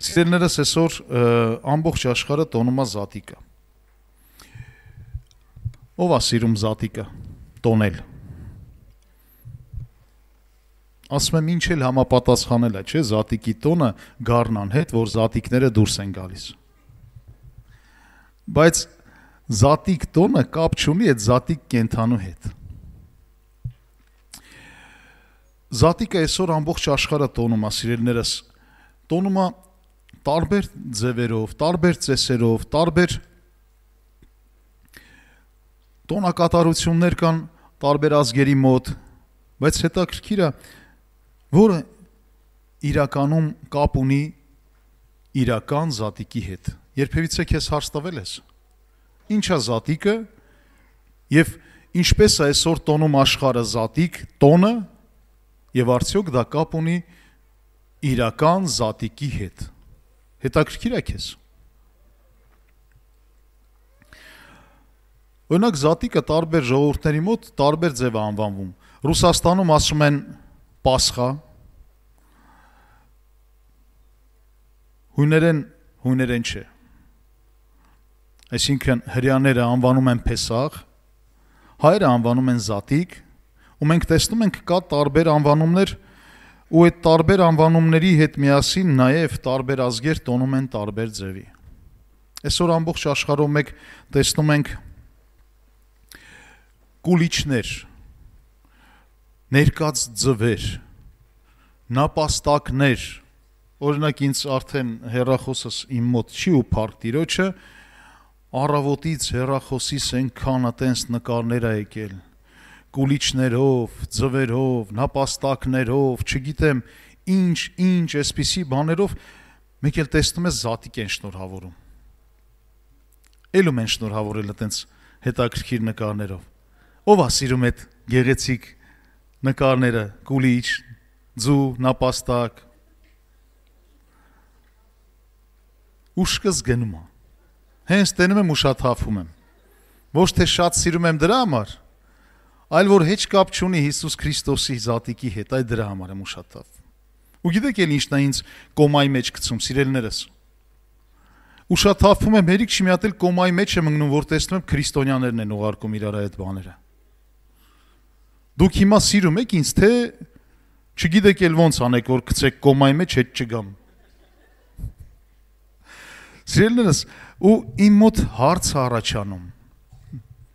Սիրելիներս, այսօր ամբողջ աշխարհը տոնում է զատիկը։ Ով է սիրում զատիկը տոնել։ Ասում եմ, ինչ էլ համապատասխանել է, չէ, զատիկի տոնը գառնան հետ, որ զատիկները դուրս են գալիս։ Բայց զատիկ տոնը կապ չունի այդ զատիկ կենդանու հետ։ Զատիկը այսօր ամբողջ աշխարհը տոնում է, սիրելիներս, տոնում է տարբեր ձևերով, տարբեր ծեսերով, տարբեր տոնակատարություններ կան տարբեր ազգերի մոտ, բայց հետաքրքիր է, որը իրականում կապ ունի իրական զատիկի հետ։ Երբևիցե քեզ հարց տվել ես, ինչ է զատիկը եւ ինչպես է այսօր տոնում աշխարհը զատիկ տոնը եւ արդյոք դա կապ ունի իրական զատիկի հետ։ Հետաքրքիր է քեզ։ Օրինակ զատիկը տարբեր ժողովուրդների մոտ տարբեր ձև է անվանվում։ Ռուսաստանում ասում են Պասխա, հույներեն չէ։ Այսինքն հրեաները անվանում են Փեսախ, հայերը անվանում են զատիկ, ու մենք տեսնում ենք կա տարբեր անվանումներ, ու այդ տարբեր անվանումների հետ միասին նաև տարբեր ազգեր տոնում են տարբեր ձևի։ Այսօր ամբողջ աշխարհում մենք տեսնում ենք կուլիչներ, ներկած ձվեր, նապաստակներ, օրինակ ինձ արդեն հեռախոսս իմ մոտ չի ու փառք Տիրոջը, առավոտից հեռախոսիս այնքան տենց նկարներ ա եկել, կուլիչներով, ձվերով, նապաստակներով, չգիտեմ ինչ այսպիսի բաներով, մեկ էլ տեսնում ես զատիկ են շնորհավորում։ Էլում են շնորհավորել այտենց հետաքրքիր նկարներով։ Ով է սիրում այդ գեղեցիկ նկարները, կուլիչ, ձու, նապաստակ։ Ուշքս գնում է։ Հենց տենում եմ ու շատ հավում եմ։ Ոչ թե շատ սիրում եմ դրա համար, այլ որ հեչ կապ չունի Հիսուս Քրիստոսի զատիկի հետ, այ դրա համար եմ ու շատ հավում։ Ու գիտեք էլ ինչն է ինձ կոմայի մեջ գցում, սիրելիներս։ Ու շատ հավում եմ, հերիք չի մի հատ էլ կոմայի մեջ եմ ընկնում, որ տեսնում եմ քրիստոնյաներն են ուղարկում իրար այդ բաները։ Դուք հիմա սիրում եք ինձ, թե չգիտեք էլ ոնց անեք, որ գցեք կոմայի մեջ հետ չգամ։ Սիրելիներս, ու իմ մոտ հարց է առաջանում։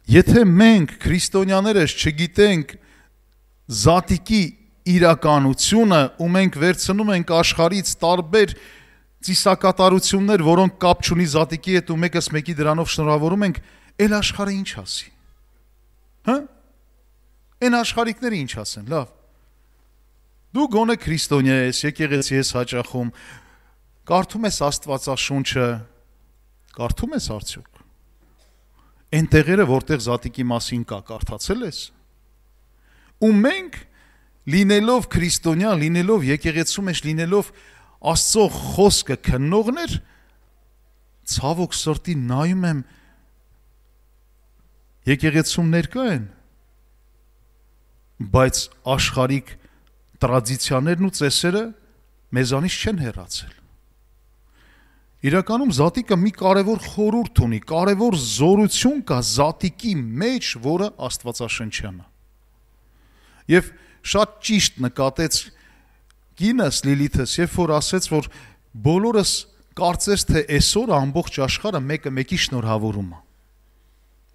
Եթե մենք քրիստոնյաներս չգիտենք զատիկի իրականությունը ու մենք վերցնում ենք աշխարհից տարբեր ծիսակատարություններ, որոնք կապ չունի զատիկի հետ ու մեկս մեկի դրանով շնորհավորում ենք, այլ աշխարհը ինչ ասի։ Հա՞։ Այն աշխարհիկները ինչ ասեն, լավ։ Դու գոնե քրիստոնյա ես, եկեղեցի ես հաճախում, կարդում ես Աստվածաշունչը, կարդում ես արդյոք։ Այն տեղերը, որտեղ զատիկի մասին կա, կարդացել ես։ Ու մենք լինելով քրիստոնյա, լինելով եկեղեցու մեջ, լինելով Աստծո խոսքը քննողներ, ցավոք սրտի նայում եմ եկեղեցում ներկա են, բայց աշխարհիկ տրադիցիաներն ու ծեսերը մեզանից չեն հեռացել։ Իրականում զատիկը մի կարևոր խորհուրդ ունի, կարևոր զորություն կա զատիկի մեջ, որը աստվածաշնչյան է։ Եվ շատ ճիշտ նկատեց կինս Լիլիթս, երբ որ ասեց, որ բոլորս կարծես թե այսօր ամբողջ աշխարհը մեկը մեկի շնորհավորում է։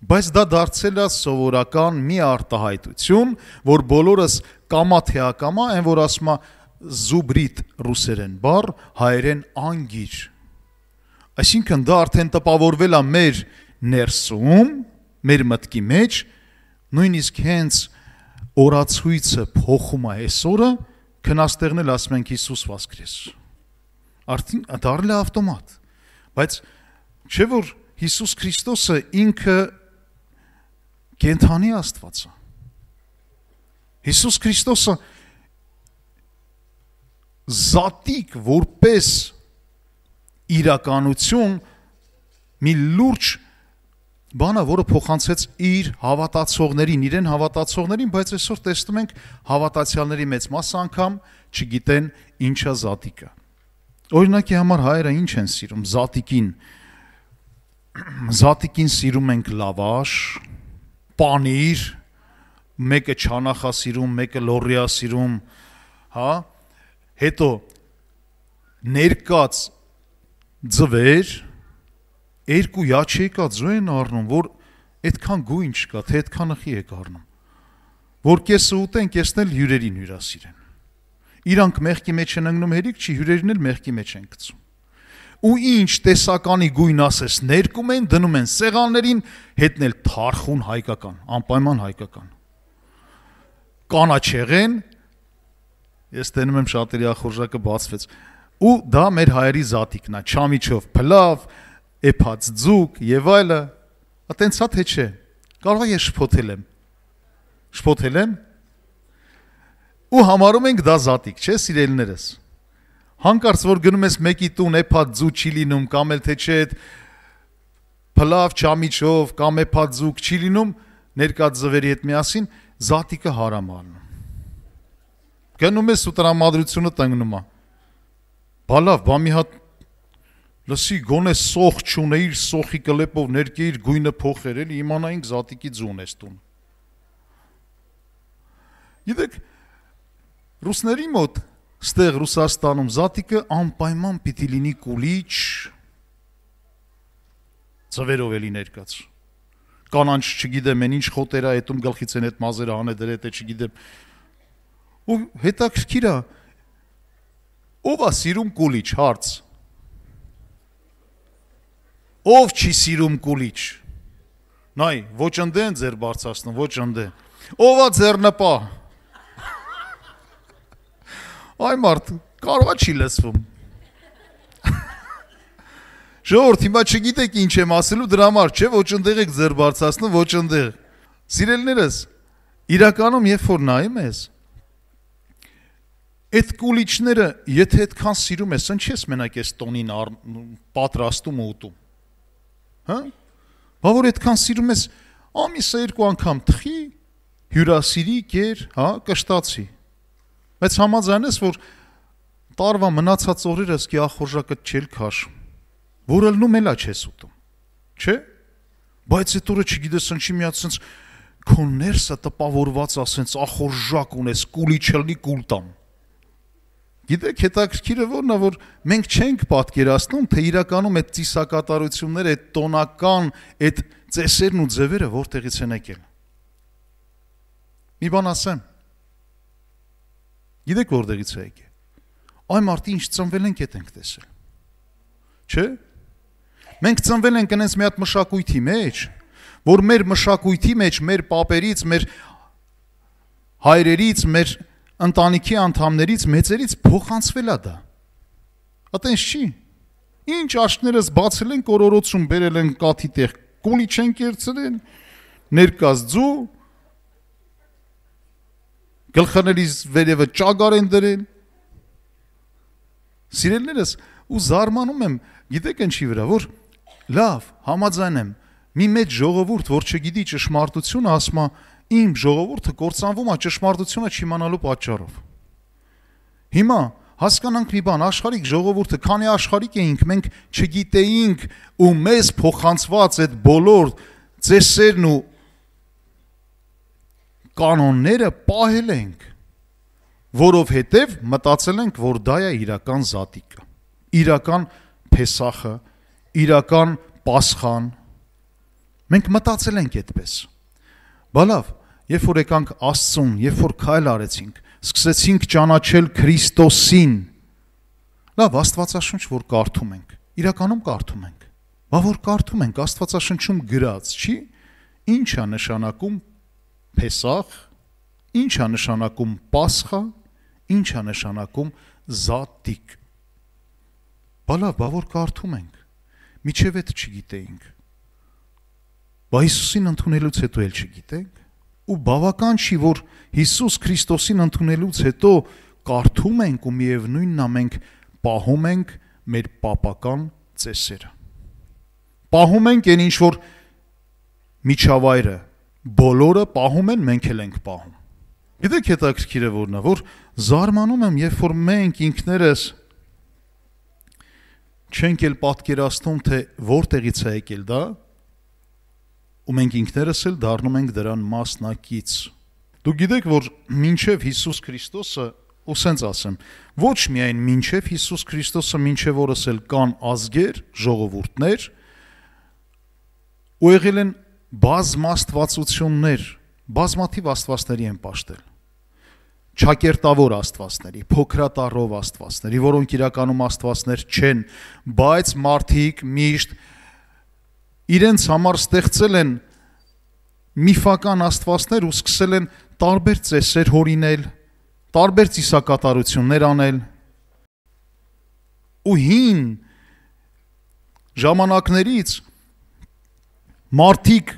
Բայց դա դարձել է սովորական մի արտահայտություն, որ բոլորս կամա թե ակամա, այն որ ասում է զուբրիտ ռուսերեն բառ, հայերեն անգիր։ Այսինքն դա արդեն տպավորվել է մեր ներսում, մեր մտքի մեջ, նույնիսկ հենց օրացույցը փոխում է այսօրը, քնաստեղն էլ ասում ենք Հիսուս Վասկրես։ Արդեն դառել է ավտոմատ։ Բայց չէ որ Հիսուս Քրիստոսը ինքը կենթանի Աստված է։ Հիսուս Քրիստոսը զատիկ որպես իրականություն մի լուրջ բան է, որը փոխանցեց իր հավատացողներին, իրեն հավատացողներին, բայց այսօր տեսնում ենք հավատացյալների մեծ մասը անգամ չգիտեն ինչա զատիկը։ Օրինակի համար հայերը ինչ են սիրում, զատիկին սիրում ենք լավաշ, պանիր, մեկը չանախա սիրում, մեկը լորիա սիրում, հա, հետո ներկած ձվեր, երկու յաչեկա ձու են առնում, որ այդքան գույն չկա, թե այդքանը խի եք առնում, որ կեսը ուտեն, կեսն էլ հյուրերին հյուրասիրեն, իրանք մեղքի մեջ են ընգնում հերիք չի, հյուրերին էլ մեղքի մեջ են գցում, ու ինչ տեսականի գույն ասես ներկում են, դնում են սեղաններին, հետն էլ թարխուն հայկական, անպայման հայկական, կանաչեղեն, ես տենում եմ շատերի ախորժակը բացվեց, ու դա մեր հայերի զատիկն է, չամիչով փլավ, էփած ձուկ եւ այլը, atենց հա թե չէ, կարող է ես շփոթել եմ, ու համարում ենք դա զատիկ, չէ, սիրելիներս, հանկարծ որ գնում ես մեկի տուն էփած ձու չի լինում, կամ էլ թե չէ փլավ չամիչով, կամ էփած ձուկ չի լինում, ներկած ձվերի հետ միասին, զատիկը հարամ անում, գնում ես ու տրամադրությունը տնգնում է, բալավ, բա մի հատ լսի գոնե սոխ չունեիր, սոխի կլեպով ներկեիր գույնը փոխեր, էլի իմանայինք զատիկի ձուն ես տուն։ Գիտեք, ռուսների մոտ, ստեղ Ռուսաստանում զատիկը անպայման պիտի լինի կուլիչ, ձվերով էլի ներկած։ Կանանչ չգիտեմ, են ինչ խոտերա հետում գլխից են այդ մազերը հանե դրե, թե չգիտեմ։ Ու հետաքրքիր է, ով է սիրում կուլիչ, հարց։ Ով չի սիրում կուլիչ։ Նայ, ոչ ընդ են ձեր բարձրացնում, ոչ ընդ է։ Ով է ձեռնպահ։ Այ մարդ, կարող է չի լսվում։ Ժողովուրդ, հիմա չգիտեք ինչ եմ ասելու, դրա համար չէ, ոչ ընդեղ եք ձեր բարձրացնում, ոչ ընդեղ։ Սիրելիներս, իրականում երբ որ նայում ես, այդ կուլիչները, եթե այդքան սիրում ես, ընչես մենակ ես տոնին պատրաստում ու ուտում։ Հա? Բա որ այդքան սիրում ես, ամիսը երկու անգամ թխի, հյուրասիրի, կեր, հա, կշտացի։ Բայց համաձայն ես, որ տարվա մնացած օրերս կի ախորժակը չել քաշում, որ ելնում էլա չես ուտում, չէ, բայց այդ օրը չգիտես ընչի մի հատ սենց քո ներսը տպավորված ասենց ախորժակ ունես, կուլի չլնի կուլ տամ, գիտեք հետաքրքիրը որն է, որ մենք չենք պատկերացնում, թե իրականում այդ ծիսակատարությունները, այդ տոնական, այդ ծեսերն ու ձևերը որտեղից են եկել, մի բան ասեմ, գիտեք որտեղից է եկել, այ մարդի ինչ ծնվել ենք էդ ենք տեսել, չէ, մենք ծնվել ենք այնպես մի հատ մշակույթի մեջ, որ մեր մշակույթի մեջ, մեր պապերից, մեր հայրերից, մեր ընտանիքի անդամներից, մեծերից փոխանցվել է դա, այտենց չի, ինչ աչքներս բացել են, կորորոցում բերել են կաթի տեղ, կուլիչ են կերցրել, ներկած ձու, գլխներից վերևը ճագար են դրել, սիրելիներս, ու զարմանում եմ, գիտեք ինչի վրա, որ լավ, համաձայն եմ, մի մեծ ժողովուրդ, որ չգիտի ճշմարտությունը, ասում է, իմ ժողովուրդը կործանվում է ճշմարտությունը չիմանալու պատճառով։ Հիմա հասկանանք մի բան, աշխարհիկ ժողովուրդը, քանի աշխարհիկ էինք, մենք չգիտեինք ու մեզ փոխանցված այդ բոլոր ծեսերն ու կանոնները պահել ենք, որովհետև մտածել ենք, որ դա է իրական զատիկը, իրական Փեսախը, իրական Պասխան, մենք մտածել ենք այդպես, բա լավ, երբ որ եկանք Աստծուն, երբ որ քայլ արեցինք, սկսեցինք ճանաչել Քրիստոսին, լավ, Աստվածաշունչ, որ կարդում ենք, իրականում կարդում ենք, բա որ կարդում ենք, Աստվածաշնչում գրած, չի, ինչ է նշանակում Փեսախ, ինչ է նշանակում Պասխա, ինչ է նշանակում զատիկ, բա լավ, բա որ կարդում ենք, միջև այդ չգիտեինք, բա Հիսուսին ընդունելուց հետո էլ չգիտենք, ու բավական չի, որ Հիսուս Քրիստոսին ընդունելուց հետո կարդում ենք ու միևնույնն է մենք պահում ենք մեր պապական ծեսերը, պահում ենք այն ինչ որ միջավայրը, բոլորը պահում են, մենք էլ ենք պահում, գիտեք հետաքրքիրը որն է, որ զարմանում եմ, երբ որ մենք ինքներս չենք էլ պատկերացնում, թե որտեղից է եկել դա, ու մենք ինքներս էլ դառնում ենք դրան մասնակից։ Դուք գիտեք, որ մինչև Հիսուս Քրիստոսը, ու սենց ասեմ, ոչ միայն մինչև Հիսուս Քրիստոսը, մինչև օրս էլ կան ազգեր, ժողովուրդներ, ու եղել են բազմաստվածություններ, բազմաթիվ աստվածների են պաշտել, չակերտավոր աստվածների, փոքրատառով աստվածների, որոնք իրականում աստվածներ չեն, բայց մարդիկ միշտ իրենց համար ստեղծել են միֆական աստվածներ ու սկսել են տարբեր ծեսեր հորինել, տարբեր ծիսակատարություններ անել, ու հին ժամանակներից մարդիկ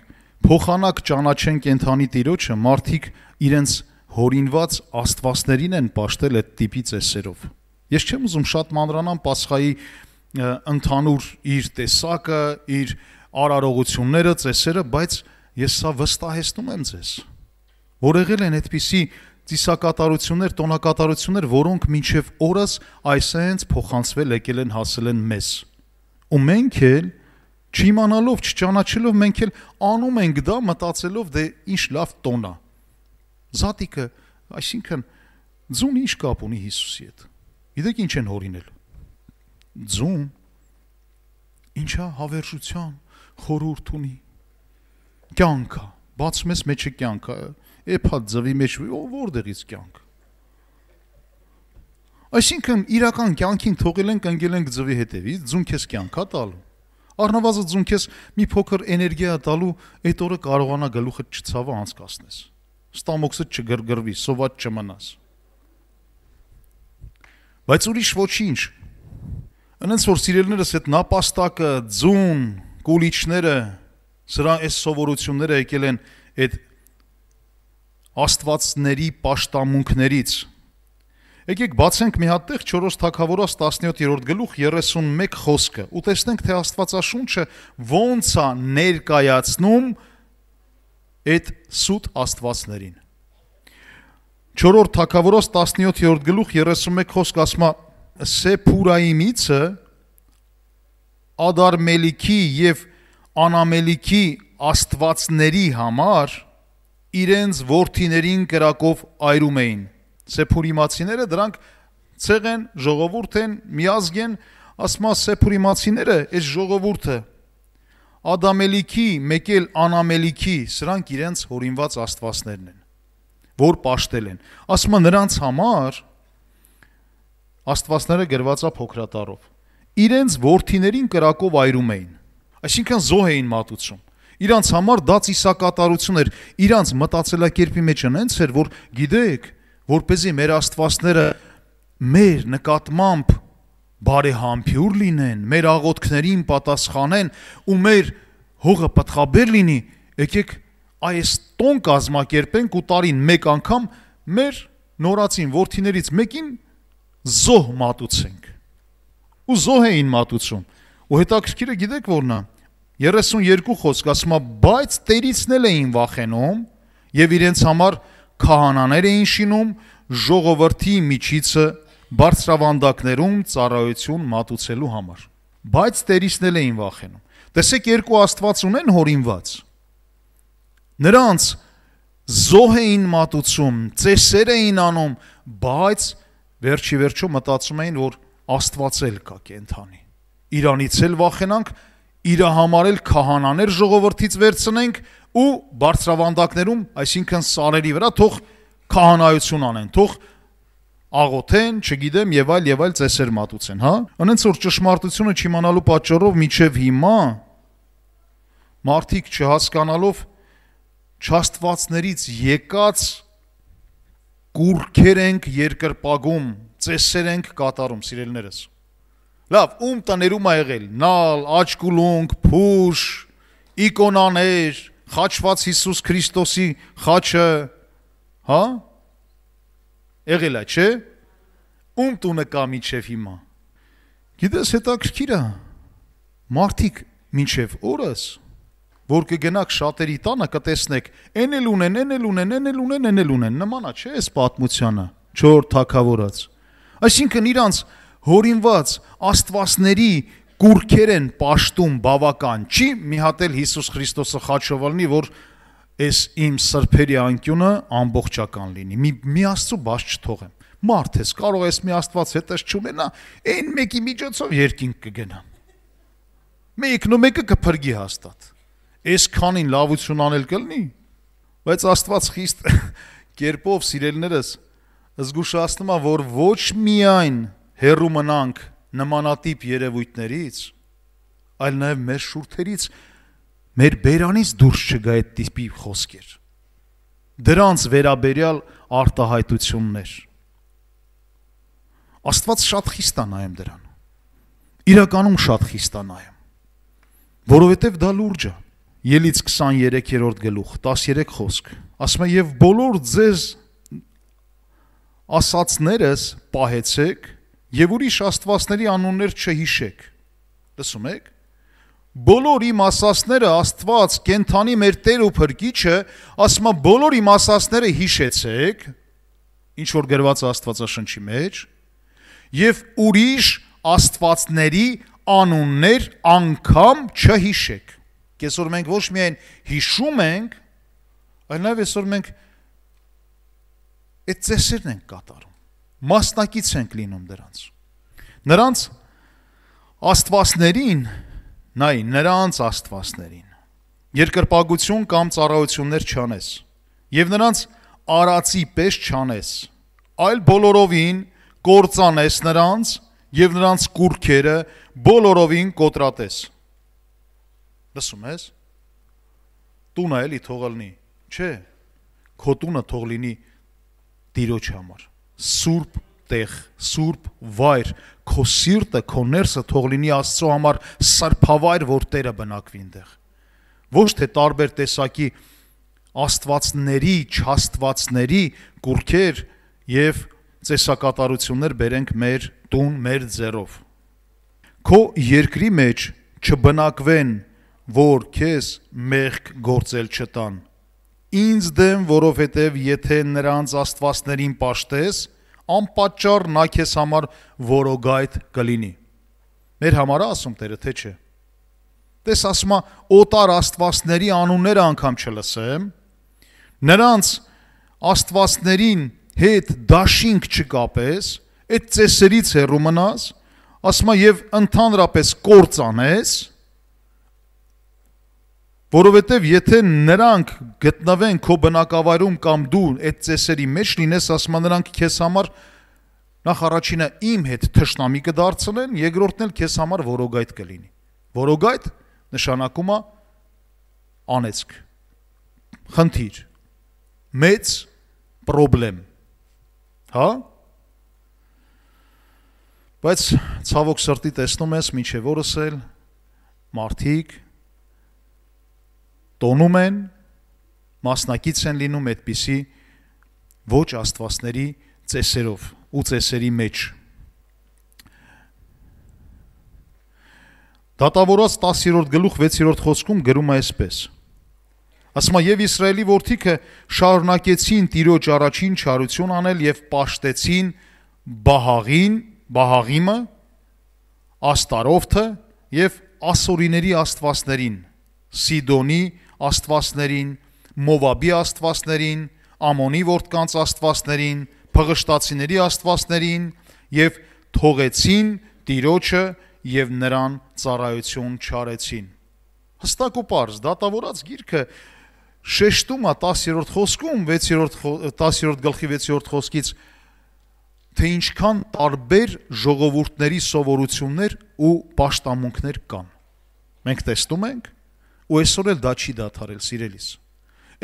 փոխանակ ճանաչեն կենթանի Տիրոջը, մարդիկ իրենց հորինված աստվածներին են պաշտել այդ տիպի ծեսերով։ Ես չեմ ուզում շատ մանրանամ Պասխայի ընդհանուր իր տեսակը, իր արարողությունները, ծեսերը, բայց ես սա վստահեցնում եմ ձեզ, որ եղել են այդպիսի ծիսակատարություններ, տոնակատարություններ, որոնք մինչև օրս այսենց փոխանցվել եկել են, հասել են մեզ։ Ու մենք էլ չիմանալով, չճանաչելով, մենք էլ անում ենք դա, մտածելով, դե ինչ լավ տոն է։ Զատիկը, այսինքն ձուն ինչ կապ ունի Հիսուսի հետ։ Գիտեք ինչ են հորինել։ Ձուն ինչա հավերժության խորհուրդ ունի։ Կյանք է, բացում ես մեջը կյանք է, էփած ձվի մեջ որտեղից կյանք։ Այսինքն իրական կյանքին թողել ենք, ընկել ենք ձվի հետևից, ձուն քեզ կյանք է տալու։ Առնվազն ձուն քեզ մի փոքր էներգիա տալու, այդ օրը կարողանա գլուխդ չցավը անցկացնես։ Ստամոքսը չգրգրվի, սոված չմնաս։ Բայց ուրիշ ոչինչ։ Այնց որ սիրելիներս այդ նապաստակը, ձուն, կուլիչները, սրա այս սովորությունները եկել են այդ աստվածների պաշտամունքներից։ Եկեք բացենք մի հատ տեղ 4 Թագավորաց 17-րդ գլուխ 31 խոսքը ու տեսնենք, թե Աստվածաշունչը ոնց է ներկայացնում այդ սուտ աստվածներին։ 4 Թագավորաց 17-րդ գլուխ 31 խոսք ասում է. Սեփուրայիմիցը Ադարմելիքի եւ Անամելիքի աստվածների համար իրենց որդիներին կրակով այրում էին։ Սեփուրիմացիները դրանք ցեղ են, ժողովուրդ են, միազգ են, ասում է սեփուրիմացիները, այս ժողովուրդը Ադամելիքի, մեկ էլ Անամելիքի, սրանք իրենց հորինված աստվածներն են, որ պաշտել են։ Ասում է նրանց համար աստվածները գրված է փոքրատառով։ Իրենց որդիներին կրակով այրում էին։ Այսինքն զոհ էին մատուցում։ Իրանց համար դա ծիսակատարություն էր, իրանց մտածելակերպի մեջ այնց էր, որ գիտեք, որպեսզի մեր աստվածները մեր նկատմամբ բարեհամբույր լինեն, մեր աղոթքներին պատասխանեն ու մեր հողը պտղաբեր լինի, եկեք այս տոն կազմակերպենք ու տարին մեկ անգամ մեր նորածին որդիներից մեկին զոհ մատուցենք։ Ու զոհ էին մատուցում։ Ու հետաքրքիրը գիտեք որն է։ 32 խոսք ասում է, բայց Տերիցն էին վախենում եւ իրենց համար քահանաներ էին շինում ժողովրդի միջիցը բարձրավանդակներում ծառայություն մատուցելու համար։ Բայց Տերիցն էին վախենում։ Տեսեք, երկու աստված ունեն հորինված։ Նրանց զոհ էին մատուցում, ծեսեր էին անում, բայց վերջի վերջո մտածում էին, որ Աստված էլ կա կենթանի։ Իրանից էլ վախենանք, իրա համար էլ քահանաներ ժողովրդից վերցնենք ու բարձրավանդակներում, այսինքն սարերի վրա թող քահանայություն անեն, թող աղոթեն, չգիտեմ, եւ այլ ծեսեր մատուցեն, հա։ Այնց որ ճշմարտությունը չիմանալու պատճառով միջև հիմա մարդիկ չհասկանալով չաստվածներից եկած կուրքեր ենք երկրպագում, ծեսեր ենք կատարում, սիրելիներս։ Լավ, ում տներում ա եղել, նալ, աչկուլունք, փուշ, իկոնաներ, խաչված Հիսուս Քրիստոսի խաչը, հա? Եղել է, չէ? Ում տունը կա միջև հիմա։ Գիտես, հետաքրքիր է, մարդիկ միջև օրս, որ կգնաք շատերի տանը, կտեսնեք, են էլ ունեն, նմանա, չէ, այս պատմությանը, 4 Թագավորաց։ Այսինքն իրանց հորինված աստվածների կուրքեր են պաշտում բավական չի, մի հատ էլ Հիսուս Քրիստոսը խաչով լինի, որ այս իմ սրբերի անկյունը ամբողջական լինի։ Մի Աստծո բաց չթողեմ։ Մարդ ես, կարող ես մի Աստված հետս չունենա, այն մեկի միջոցով երկինք կգնա։ Մեկն ու մեկը կփրկի հաստատ։ Այս քանին լավություն անել կլինի, բայց Աստված խիստ կերպով սիրելիներս զգուշացնում է, որ ոչ միայն հեռու մնանք նմանատիպ երևույթներից, այլ նաև մեր շուրթերից, մեր բերանից դուրս չգա այդ տիպի խոսքեր։ Դրանց վերաբերյալ արտահայտություններ։ Աստված շատ խիստ է նայում դրան։ Իրականում շատ խիստ է նայում։ Որովհետև դա լուրջ է։ Ելից 23-րդ գլուխ, 13 խոսք։ Ասում է, եւ բոլոր ձեզ ասածներս պահեցեք եւ ուրիշ աստվածների անուններ չհիշեք։ Լսում եք։ Բոլոր իմ ասածները Աստված կենթանի մեր Տեր ու Փրկիչը, ասում է, բոլոր իմ ասածները հիշեցեք, ինչ որ գրված է Աստվածաշնչի մեջ, եւ ուրիշ աստվածների անուններ անգամ չհիշեք։ Այսօր մենք ոչ միայն հիշում ենք, այլ նաև այսօր մենք այդ ծեսերն ենք կատարում, մասնակից ենք լինում դրանց։ Նրանց աստվածներին, նրանց աստվածներին երկրպագություն կամ ծառայություններ չանես, եւ նրանց արածի պես չանես, այլ բոլորովին կործանես նրանց եւ նրանց կուրքերը բոլորովին կոտրատես։ Լսում ես։ Տունը էլի թող լինի, չէ, քո տունը թող լինի Տիրոջ համար, սուրբ տեղ, սուրբ վայր, քո սիրտը, քո ներսը թող լինի Աստծո համար սրբավայր, որ Տերը բնակվի այնտեղ։ Ոչ թե տարբեր տեսակի աստվածների, չաստվածների կուրքեր եւ ծեսակատարություններ բերենք մեր տուն, մեր ձեռով։ Քո երկրի մեջ չբնակվեն, որ քեզ մեղք գործել չտան։ Ինձ դեմ, որովհետև եթե նրանց աստվածներին պաշտես, անպատճառ նա քեզ համար որոգայթ կլինի։ Մեր համար ասում Տերը, թե չէ։ Տես ասում է, օտար աստվածների անունները անգամ չլսեմ, նրանց աստվածներին հետ դաշինք չկապես, այդ ծեսերից հեռու մնաս, ասում է, եւ ընդհանրապես կործանես, որովհետև եթե նրանք գտնվեն քո բնակավայրում կամ դու այդ ծեսերի մեջ լինես, ասում է, նրանք քեզ համար նախ առաջինը իմ հետ թշնամի կդարձնեն, երկրորդն էլ քեզ համար որոգայթ կլինի։ Որոգայթ նշանակում է անեծք, խնդիր, մեծ պրոբլեմ, հա։ Բայց ցավոք սրտի տեսնում ես, մինչև օրս էլ մարդիկ տոնում են, մասնակից են լինում այդպիսի ոչ աստվածների ծեսերով ու ծեսերի մեջ։ Դատավորաց 10-րդ գլուխ 6-րդ խոսքում գրում է այսպես. ասում է, եւ Իսրայելի որդիքը շարունակեցին Տիրոջ առաջին չարություն անել եւ պաշտեցին Բահաղիմը, Աստարոֆթը եւ ասորիների աստվածներին, Սիդոնի աստվածներին, Մովաբի աստվածներին, Ամոնի որդկանց աստվածներին, Փղշտացիների աստվածներին եւ թողեցին Տիրոջը եւ նրան ծառայություն չարեցին։ Հստակ ու պարզ դատավորաց գիրքը շեշտում է 10-րդ խոսքում 10-րդ գլխի 6-րդ խոսքից, թե ինչքան տարբեր ժողովուրդների սովորություններ ու պաշտամունքներ կան։ Մենք տեսնում ենք, ու այսօր էլ դա չի դադարել, սիրելիս։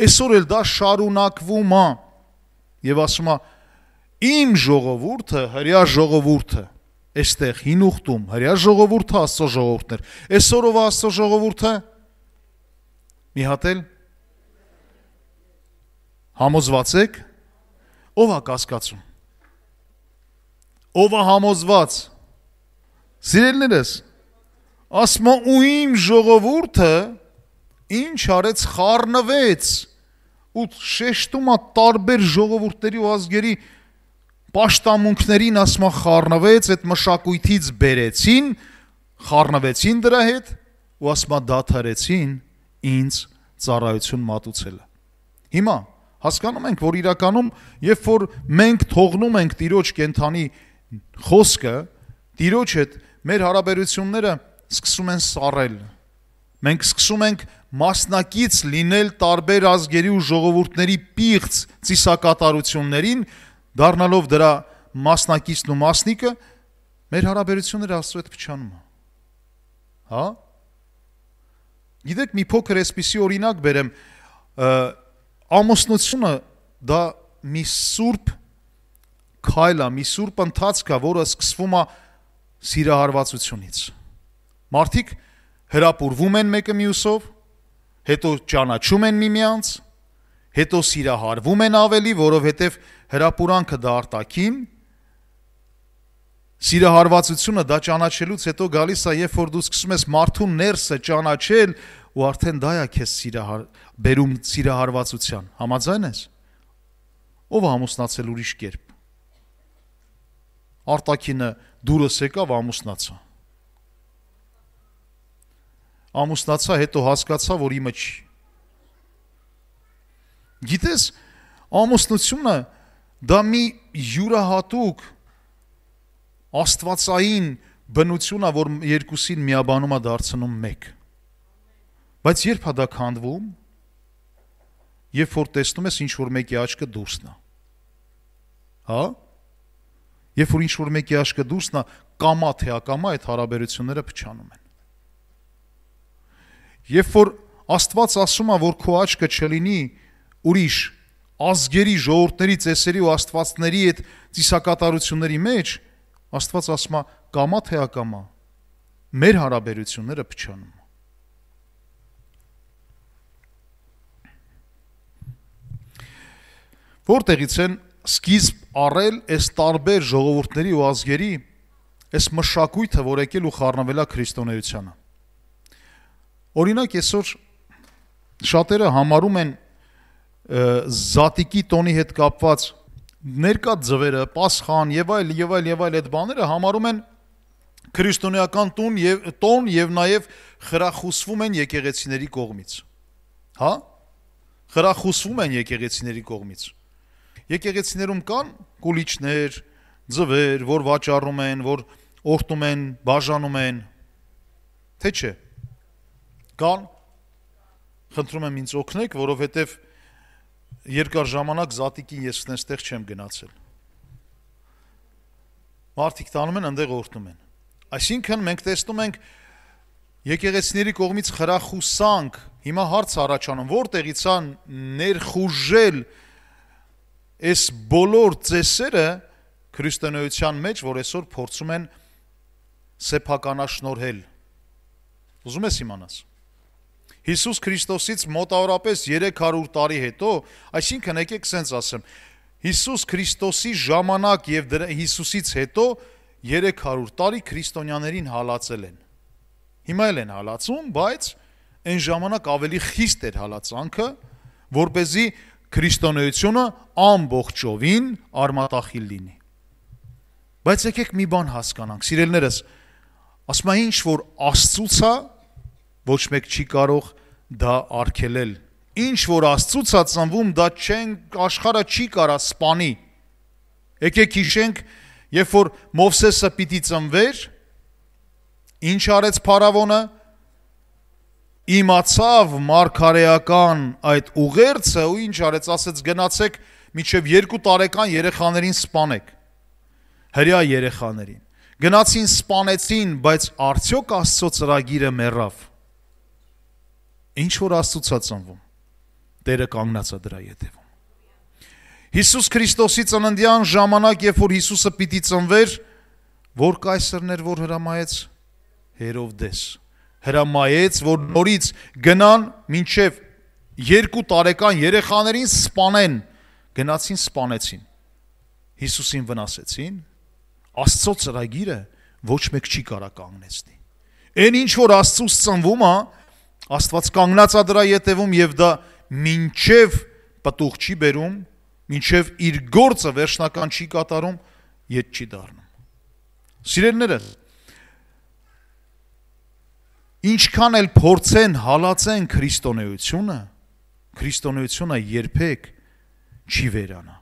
Այսօր էլ դա շարունակվում է եւ ասում է, իմ ժողովուրդը, հրյա ժողովուրդը, այստեղ հին ուխտում, հրյա ժողովուրդը Աստծո ժողովուրդն էր։ Այսօր ով է Աստծո ժողովուրդը։ Մի հատ էլ համոզված եք, ով է կասկածում։ Ով է համոզված։ Սիրելիներս, ասում է, ու իմ ժողովուրդը ինչ արեց, խառնվեց, ու շեշտում է տարբեր ժողովուրդների ու ազգերի պաշտամունքներին, ասում է, խառնվեց, այդ մշակույթից բերեցին, խառնվեցին դրա հետ ու ասма դադարեցին ինձ ծառայություն մատուցելը։ Հիմա հասկանում ենք, որ իրականում, երբ որ մենք թողնում ենք Տիրոջ կենթանի խոսքը, Տիրոջ հետ մեր հարաբերությունները սկսում են սառել։ Մենք սկսում ենք մասնակից լինել տարբեր ազգերի ու ժողովուրդների պիղծ ծիսակատարություններին, դառնալով դրա մասնակիցն ու մասնիկը, մեր հարաբերությունները Աստծո հետ փչանում է։ Հա? Գիտեք, մի փոքր էսպիսի օրինակ բերեմ, ամուսնությունը դա մի սուրբ քայլ է, մի սուրբ ընթացք է, որը սկսվում է սիրահարվածությունից։ Մարդիկ հրապուրվում են մեկը մյուսով, հետո ճանաչում են միմյանց, հետո սիրահարվում են ավելի, որովհետև հրապուրանքը դա արտաքին, սիրահարվածությունը դա ճանաչելուց հետո գալիս է, երբ որ դու սկսում ես մարդու ներսը ճանաչել, ու արդեն դա է քեզ բերում սիրահարվածության։ Համաձայն ես։ Ով է ամուսնացել ուրիշ կերպ։ Արտաքինը դուրս եկավ, ամուսնացա։ Ամուսնացա, հետո հասկացա, որ իմը չի։ Գիտես, ամուսնությունը դա մի յուրահատուկ աստվածային բնություն է, որ երկուսին միաբանում է դարձնում մեկ։ Բայց երբ է դա քանդվում, երբ որ տեսնում ես ինչ-որ մեկի աչքը դուրսն է։ Հա? Երբ որ ինչ-որ մեկի աչքը դուրսն է, կամա թե ակամա այդ հարաբերությունները փչանում են։ Երբ որ Աստված ասում է, որ քո աչքը չլինի ուրիշ ազգերի, ժողովուրդների, ծեսերի ու աստվածների այդ ծիսակատարությունների մեջ, Աստված ասում է, կամա թե ակամա, մեր հարաբերությունները փչանում։ Որտեղից են սկիզբ առել այս տարբեր ժողովուրդների ու ազգերի այս մշակույթը, որ եկել ու խառնվել է քրիստոնեությանը։ Օրինակ, այսօր շատերը համարում են զատիկի տոնի հետ կապված ներկա ձվերը, Պասխան եւ այլ այդ բաները համարում են քրիստոնեական տոն եւ նաեւ խրախուսվում են եկեղեցիների կողմից։ Հա? Խրախուսվում են եկեղեցիների կողմից։ Եկեղեցիներում կան կուլիչներ, ձվեր, որ վաճառում են, որ օրտում են, բաժանում են, թե չէ։ Կան, խնդրում եմ ինձ օգնեք, որովհետև երկար ժամանակ զատիկին ես այստեղ չեմ գնացել։ Մարդիկ տանում են, այնտեղ օրտում են։ Այսինքն մենք տեսնում ենք եկեղեցիների կողմից խրախուսանք, հիմա հարց առաջանում, որտեղից է ներխուժել այս բոլոր ծեսերը քրիստոնեության մեջ, որ այսօր փորձում են սեփականաշնորհել։ Ուզում ես իմանաս։ Հիսուս Քրիստոսից մոտավորապես 300 տարի հետո, այսինքն եկեք սենց ասեմ, Հիսուս Քրիստոսի ժամանակ եւ Հիսուսից հետո 300 տարի քրիստոնյաներին հալածել են։ Հիմա էլ են հալածում, բայց այն ժամանակ ավելի խիստ էր հալածանքը, որպեսզի քրիստոնեությունը ամբողջովին արմատախիլ լինի։ Բայց եկեք մի բան հասկանանք, սիրելիներս, ասում են ինչ որ Աստծուց է, ոչ մեկ չի կարող դա արգելել։ Ինչ որ Աստծուց է ծնվում, դա աշխարհը չի կարա սպանի։ Եկեք հիշենք, երբ որ Մովսեսը պիտի ծնվեր, ինչ արեց փարավոնը, իմացավ մարգարեական այդ ուղերձը ու ինչ արեց, ասեց գնացեք մինչև 2 տարեկան երեխաներին սպանեք, հրյա երեխաներին, գնացին սպանեցին, բայց արդյոք Աստծո ծրագիրը մեռավ։ Ինչ որ Աստծուց է ծնվում, Տերը կանգնած է դրա ետևում։ Հիսուս Քրիստոսի ծննդյան ժամանակ, երբ որ Հիսուսը պիտի ծնվեր, որ կայսրներ որ հրամայեց, Հերովդես հրամայեց, որ նորից գնան մինչև 2 տարեկան երեխաներին սպանեն, գնացին սպանեցին, Հիսուսին վնասեցին, Աստծո ծրագիրը ոչ մեկ չի կարա կանգնեցնի։ Այն ինչ որ Աստծուց ծնվում է, Աստված կանգնած է դրա ետևում եւ դա մինչև պտուղ չի բերում, մինչև իր գործը վերջնական չի կատարում, ետ չի դառնում։ Սիրելիներս, ինչքան էլ փորձեն հալածեն քրիստոնեությունը երբեք չի վերանա,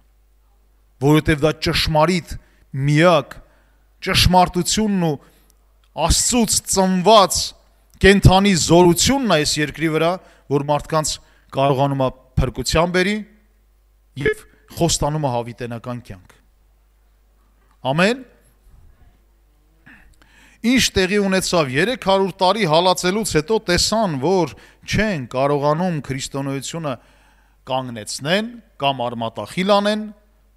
որովհետև դա ճշմարիտ միակ ճշմարտությունն ու Աստծուց ծնված կենթանի զորությունն է այս երկրի վրա, որ մարդկանց կարողանում է փրկության բերի եւ խոստանում է հավիտենական կյանք։ Ամեն։ Ինչ տեղի ունեցավ 300 տարի հալածելուց հետո տեսան, որ չեն կարողանում քրիստոնեությունը կանգնեցնեն կամ արմատախիլ անեն,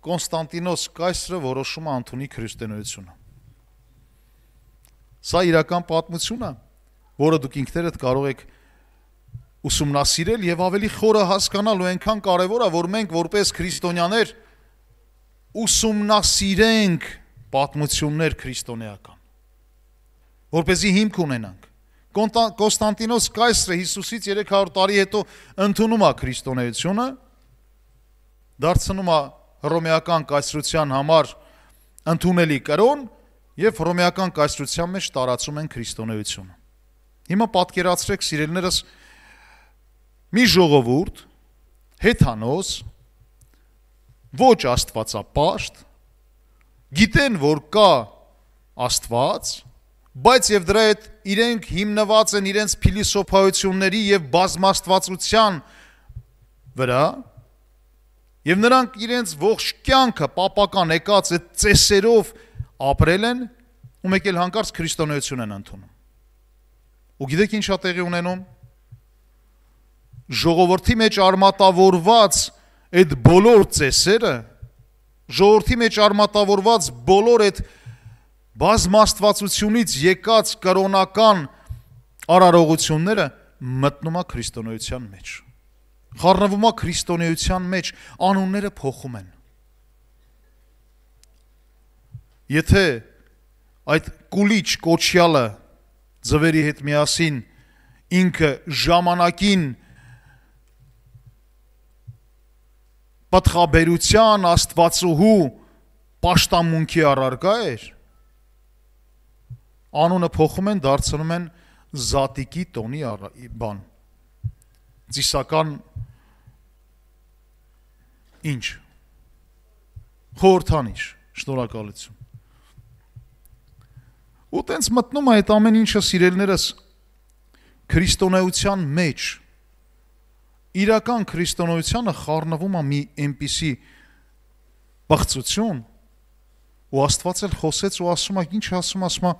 Կոնստանտինոս կայսրը որոշում է ընդունի քրիստոնեությունը։ Սա իրական պատմություն է, որը դուք ինքներդ կարող եք ուսումնասիրել եւ ավելի խորը հասկանալ, ու այնքան կարեւոր է, որ մենք որպես քրիստոնյաներ ուսումնասիրենք պատմություններ քրիստոնեական, որպեսզի հիմք ունենանք։ Կոնստանտինոս կայսրը Հիսուսից 300 տարի հետո ընդունում է քրիստոնեությունը, դարձնում է հռոմեական կայսրության համար ընդունելի կրոն եւ հռոմեական կայսրության մեջ տարածում են քրիստոնեությունը։ Հիմա պատկերացրեք, սիրելիներս, մի ժողովուրդ հեթանոս, ոչ աստվածապաշտ, գիտեն, որ կա Աստված, բայց եւ դրա հետ իրենք հիմնված են իրենց փիլիսոփայությունների եւ բազմաստվածության վրա, եւ նրանք իրենց ողջ կյանքը պապական եկած այդ ծեսերով ապրել են, ու մեկ էլ հանկարծ քրիստոնեություն են ընդունում։ Ու գիտեք ինչ է տեղի ունենում։ Ժողովրդի մեջ արմատավորված այդ բոլոր ծեսերը, ժողովրդի մեջ արմատավորված բոլոր այդ բազմաստվածությունից եկած կրոնական արարողությունները մտնում է քրիստոնեության մեջ։ Խառնվում է քրիստոնեության մեջ, անունները փոխում են։ Եթե այդ կուլիչ կոչյալը ձվերի հետ միասին ինքը ժամանակին պատխաբերության աստվածուհու պաշտամունքի առարկա էր, անունը փոխում են, դարձնում են զատիկի տոնի բան, ծիսական ինչ, խորհրդանիշ, շնորհակալություն։ Ու տենց մտնում է այդ ամեն ինչը, սիրելիներս, քրիստոնեության մեջ, իրական քրիստոնեությանը խառնվում է մի այնպիսի բաղծություն, ու Աստված էլ խոսեց ու ասում է, ինչ ասում է,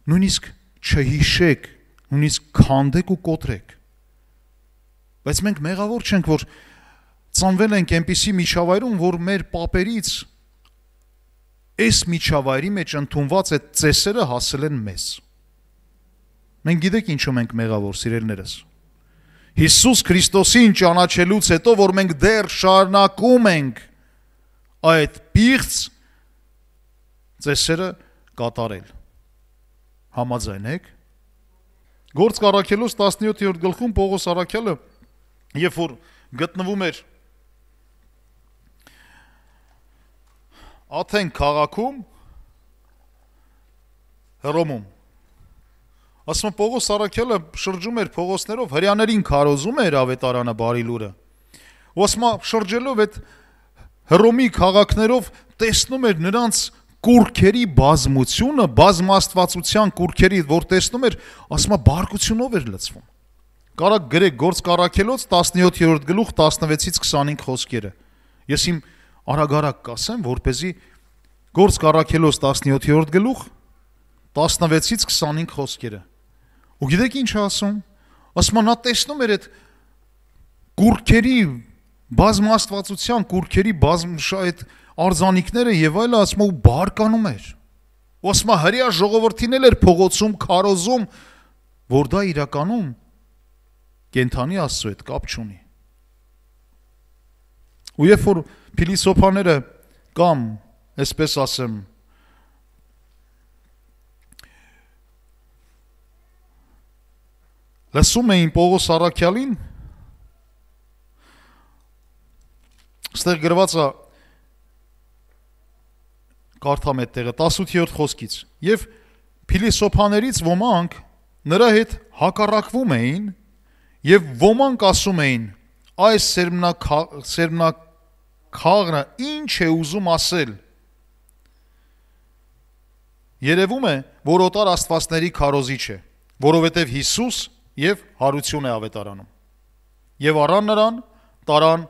նույնիսկ չհիշեք, նույնիսկ քանդեք ու կոտրեք։ Բայց մենք մեղավոր չենք, որ ծնվել ենք այնպիսի միջավայրում, որ մեր պապերից այս միջավայրի մեջ ընդունված այդ ծեսերը հասել են մեզ։ Մենք գիտեք ինչու մենք մեղավոր, սիրելիներս։ Հիսուս Քրիստոսին ճանաչելուց հետո, որ մենք դեռ շարունակում ենք այդ պիղծ ծեսերը կատարել։ Համաձայն եք։ Գործք առաքելուց 17-րդ գլխում Պողոս առաքյալը, երբ որ գտնվում էր Աթեն քաղաքում, Հռոմում, ասում Պողոս առաքյալը շրջում էր փողոցներով, հրյաներին քարոզում էր ավետարանը բարի լուրը, ու ասում շրջելով այդ Հռոմի քաղաքներով տեսնում էր նրանց կուրքերի բազմությունը, բազմաստվածության կուրքերի, որ տեսնում էր, ասում բարկությունով էր լցվում։ Կարակ գրեք Գործք առաքելոց 17-րդ գլուխ 16-ից 25 խոսքերը։ Ես իմ արագ կասեմ, որպեսզի Գործք առաքելոց 17-րդ գլուխ 16-ից 25 խոսքերը։ Ու գիտեք ինչ ասում։ Ասում նա տեսնում էր այդ կուրքերի բազմաստվածության, կուրքերի այդ արձանիկները եւ այլը, ասում ու բարկանում էր։ Ու ասում հրյա ժողովրդին էլ էր փողոցում քարոզում, որ դա իրականում կենթանի Աստծո հետ կապ չունի։ Ու երբ որ փիլիսոփաները կամ, այսպես ասեմ, լսում էին Պողոս առաքյալին, ստեղ գրված է, կարդամ այդ տեղը 18-րդ խոսքից, եւ փիլիսոփաներից ոմանք նրա հետ հակառակվում էին եւ ոմանք ասում էին. այս սերմնաքաղը ինչ է ուզում ասել։ Երևում է, որ օտար աստվածների քարոզիչ է, որովհետև Հիսուս եւ հարություն է ավետարանում։ Եվ առան նրան տարան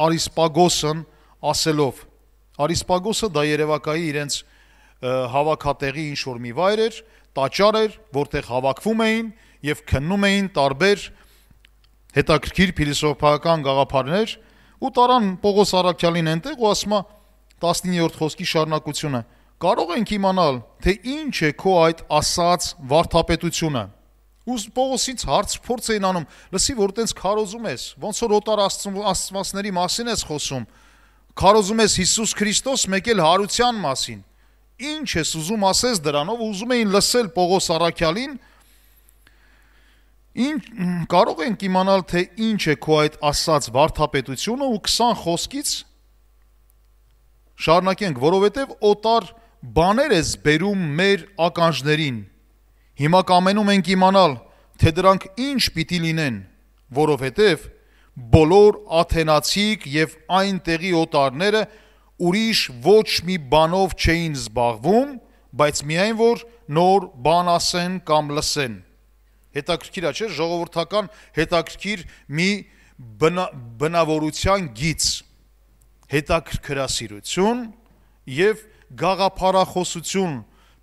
Արիսպագոսն ասելով։ Արիսպագոսը դա Երևակայի իրենց հավաքատեղի ինչ-որ մի վայր էր, տաճար էր, որտեղ հավաքվում էին եւ քննում էին տարբեր հետաքրքիր փիլիսոփայական գաղափարներ, ու տարան Պողոս Առաքյալին այնտեղ ու ասում է 19-րդ խոսքի շարունակությունը. կարող ենք իմանալ, թե ինչ է քո այդ ասած վարդապետությունը։ Ու Պողոսից հարց փորձ էին անում, լսի, որ տենց քարոզում ես, ոնց որ օտար աստվածների մասին ես խոսում, քարոզում ես Հիսուս Քրիստոս, մեկ էլ հարության մասին։ Ինչ ես ուզում ասես դրանով, ուզում էին լսել Պողոս Առաքյալին, կարող ենք իմանալ, թե ինչ է քո այդ ասած վարդապետությունը, ու 20 խոսքից շարունակենք, որովհետև օտար բաներ ես բերում մեր ականջներին։ Հիմա կամենում ենք իմանալ, թե դրանք ինչ պիտի լինեն, որովհետև բոլոր աթենացիք եւ այն տեղի օտարները ուրիշ ոչ մի բանով չէին զբաղվում, բայց միայն որ նոր բան ասեն կամ լսեն։ Հետաքրքիր է, չէ՞, ժողովրդական հետաքրքիր մի բնավորության գիծ, հետաքրքրասիրություն եւ գաղափարախոսություն,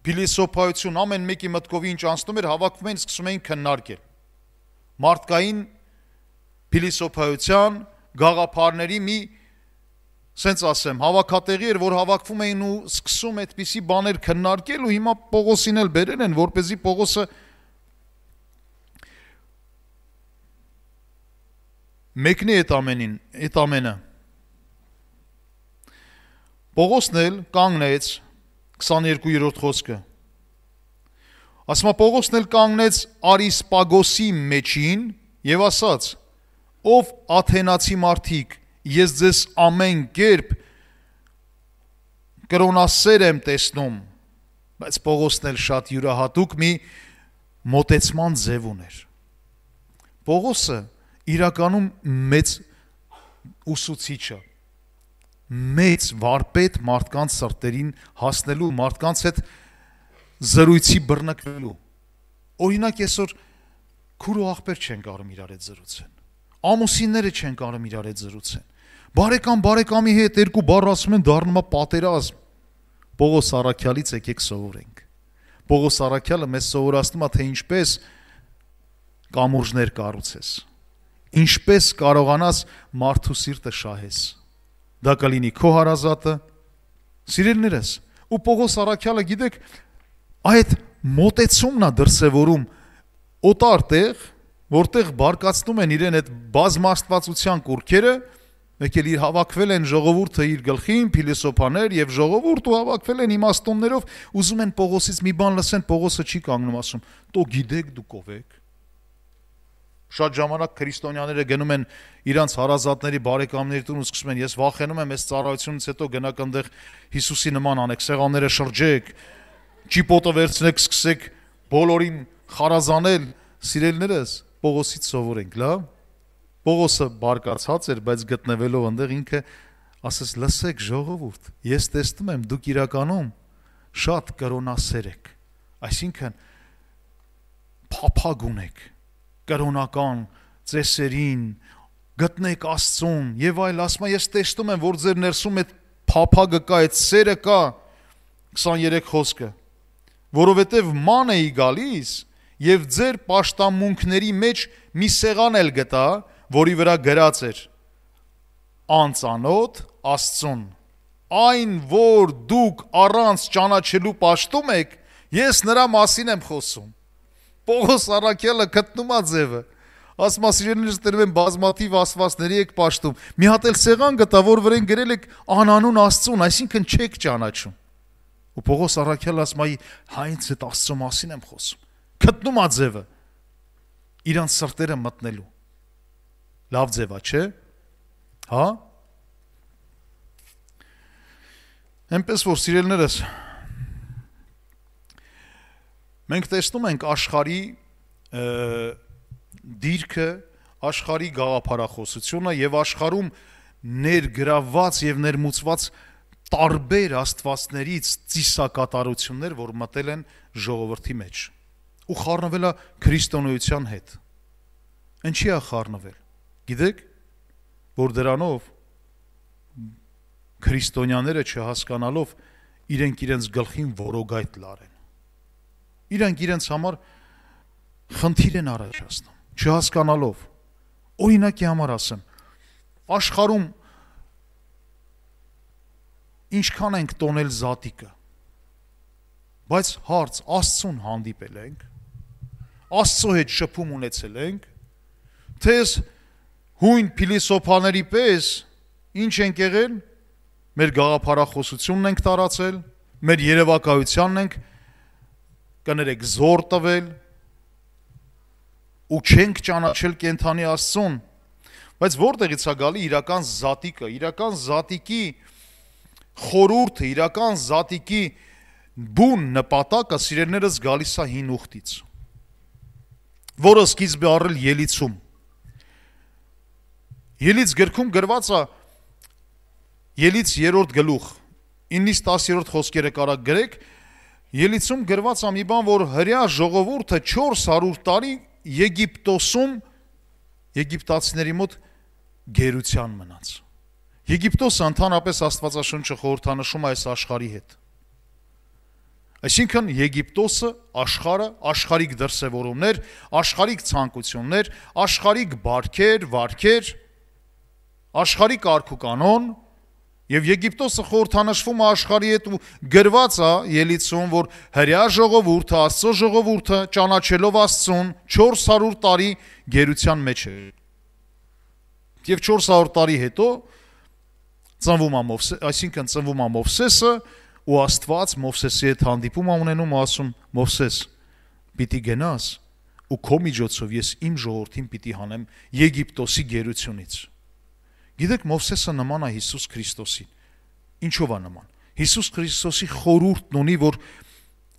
փիլիսոփայություն, ամեն մեկի մտքով ինչ անցնում էր, հավաքվում էին, սկսում էին քննարկել։ Մարդկային փիլիսոփայության գաղափարների մի, սենց ասեմ, հավաքատեղի էր, որ հավաքվում էին ու սկսում այդպիսի բաներ քննարկել, ու հիմա Պողոսին էլ բերել են, որպեսզի Պողոսը մեկնի այդ ամենը։ Պողոսն էլ կանգնեց 22-րդ խոսքը։ Ասում է Պողոսն էլ կանգնեց Արիսպագոսի մեջին եւ ասաց. ով աթենացի մարդիկ, ես ձեզ ամեն կերպ կրոնասեր եմ տեսնում, բայց Պողոսն էլ շատ յուրահատուկ մի մոտեցման ձև ուներ։ Պողոսը իրականում մեծ ուսուցիչ է, մեծ վարպետ մարդկանց սրտերին հասնելու, մարդկանց հետ զրույցի բռնկվելու։ Օրինակ այսօր քուր ու աղբեր չեն կարող իրար հետ զրուցեն, ամուսինները չեն կարող իրար հետ զրուցեն, բարեկամի հետ երկու բառ ասում են, դառնում է պատերազմ։ Պողոս Առաքյալից եկեք սովորենք։ Պողոս Առաքյալը մեզ սովորացնում է, թե ինչպես կամուրջներ կառուցես, ինչպես կարողանաս մարդու սիրտը շահես։ Դա կլինի քո հարազատը, սիրելիներս, ու Պողոս Առաքյալը, գիտեք, այդ մոտեցումն է դրսևորում օտար տեղ, որտեղ բարկացնում են իրեն այդ բազմաստվածության կուրքերը, մեկ էլ իր հավաքվել են ժողովուրդը իր գլխին, փիլիսոփաներ եւ ժողովուրդ ու հավաքվել են իմաստուններով, ուզում են Պողոսից մի բան լսեն, Պողոսը չի կանգնում, ասում. «Տո գիտեք դուք ով եք»։ Շատ ժամանակ քրիստոնյաները գնում են իրանց հարազատների, բարեկամների տուն ու սկսում են. «Ես վախենում եմ այս ծառայությունից հետո գնաք այնտեղ Հիսուսի նման անեք, սեղանները շրջեք, ճիպոտը վերցնեք, սկսեք բոլորին խարազանել»։ Սիրելիներս, Պողոսից սովորենք, լավ։ Պողոսը բարկացած էր, բայց գտնվելով այնտեղ ինքը ասես. «Լսեք ժողովուրդ, ես տեսնում եմ դուք իրականում շատ կրոնասեր եք, այսինքն փափագ ունեք կրոնական ծեսերին, գտնեք Աստծուն եւ այլ, ասում եմ, ես տեսնում եմ, որ ձեր ներսում այդ փափագը կա, այդ սերը կա», 23 խոսքը, որովհետեւ ման էի գալիս եւ ձեր պաշտամունքների մեջ մի սեղան էլ գտա, որի վրա գրած էր. «Անծանոթ Աստծուն, այն որ դուք առանց ճանաչելու պաշտում եք, ես նրա մասին եմ խոսում»։ Պողոս Առաքյալը գտնում է ձևը, ասում է, սիրելիներս, տերում են բազմաթիվ աստվածների եք պաշտում, մի հատ էլ սեղան գտա, որ վրան գրել եք անանուն Աստծուն, այսինքն չեք ճանաչում։ Ու Պողոս Առաքյալը ասում է, հենց այդ Աստծո մասին եմ խոսում, գտնում է ձևը իրանց սրտերը մտնելու։ Լավ ձև է, չէ՞։ Հա։ Այնպես որ, սիրելիներս, Մենք տեսնում ենք աշխարհի դիրքը, աշխարհի գաղափարախոսությունը եւ աշխարհում ներգրավված եւ ներմուծված տարբեր աստվածներից ծիսակատարություններ, որ մտել են ժողովրդի մեջ ու խառնվել է քրիստոնեության հետ։ Ինչի է խառնվել։ Գիտեք, որ դրանով քրիստոնյաները չհասկանալով իրենց գլխին որոգայթ լարեն։ Իրենց համար խնդիր են առաջացնում, չհասկանալով։ Օրինակի համար ասեմ, աշխարհում ինչքան ենք տոնել զատիկը, բայց հարց Աստծուն հանդիպել ենք, Աստծո հետ շփում ունեցել ենք, թե հույն փիլիսոփաների պես ինչ ենք եղել, մեր գաղափարախոսությունն ենք տարածել, մեր երևակայությանն ենք կներեք զոր տվել ու չենք ճանաչել կենթանի Աստծուն, բայց որտեղից է գալի իրական զատիկը, իրական զատիկի խորհուրդը, իրական զատիկի բուն նպատակը սիրելիներս գալիս է հին ուխտից, որը սկիզբ է առել Ելիցում։ Ելից գրքում գրված է Ելից 3-րդ գլուխ 9-ից 10-րդ խոսքերը կարակ գրեք, Ելիցում գրված է մի բան, որ հրեա ժողովուրդը 400 տարի Եգիպտոսում եգիպտացիների մոտ գերության մնաց։ Եգիպտոսը ընդհանրապես Աստվածաշունչը խորհրդանշում է այս աշխարհի հետ։ Այսինքն Եգիպտոսը աշխարհը, աշխարհիկ դրսևորումներ, աշխարհիկ ցանկություններ, աշխարհիկ բարքեր, վարքեր, աշխարհիկ կարգուկանոն, եւ Եգիպտոսը խորհրդանշվում է աշխարհի հետ ու գրված է Ելիցում, որ հրեա ժողովուրդը, Աստծո ժողովուրդը ճանաչելով Աստծուն 400 տարի գերության մեջ է։ Եվ 400 տարի հետո ծնվում է Մովսես, այսինքն ծնվում է Մովսեսը ու Աստված Մովսեսի հետ հանդիպում է ունենում, ասում Մովսես, պիտի գնաս ու քո միջոցով ես իմ ժողովրդին պիտի հանեմ Եգիպտոսի գերությունից։ Գիտեք, Մովսեսը նման է Հիսուս Քրիստոսին։ Ինչով է նման։ Հիսուս Քրիստոսի խորհուրդն ունի, որ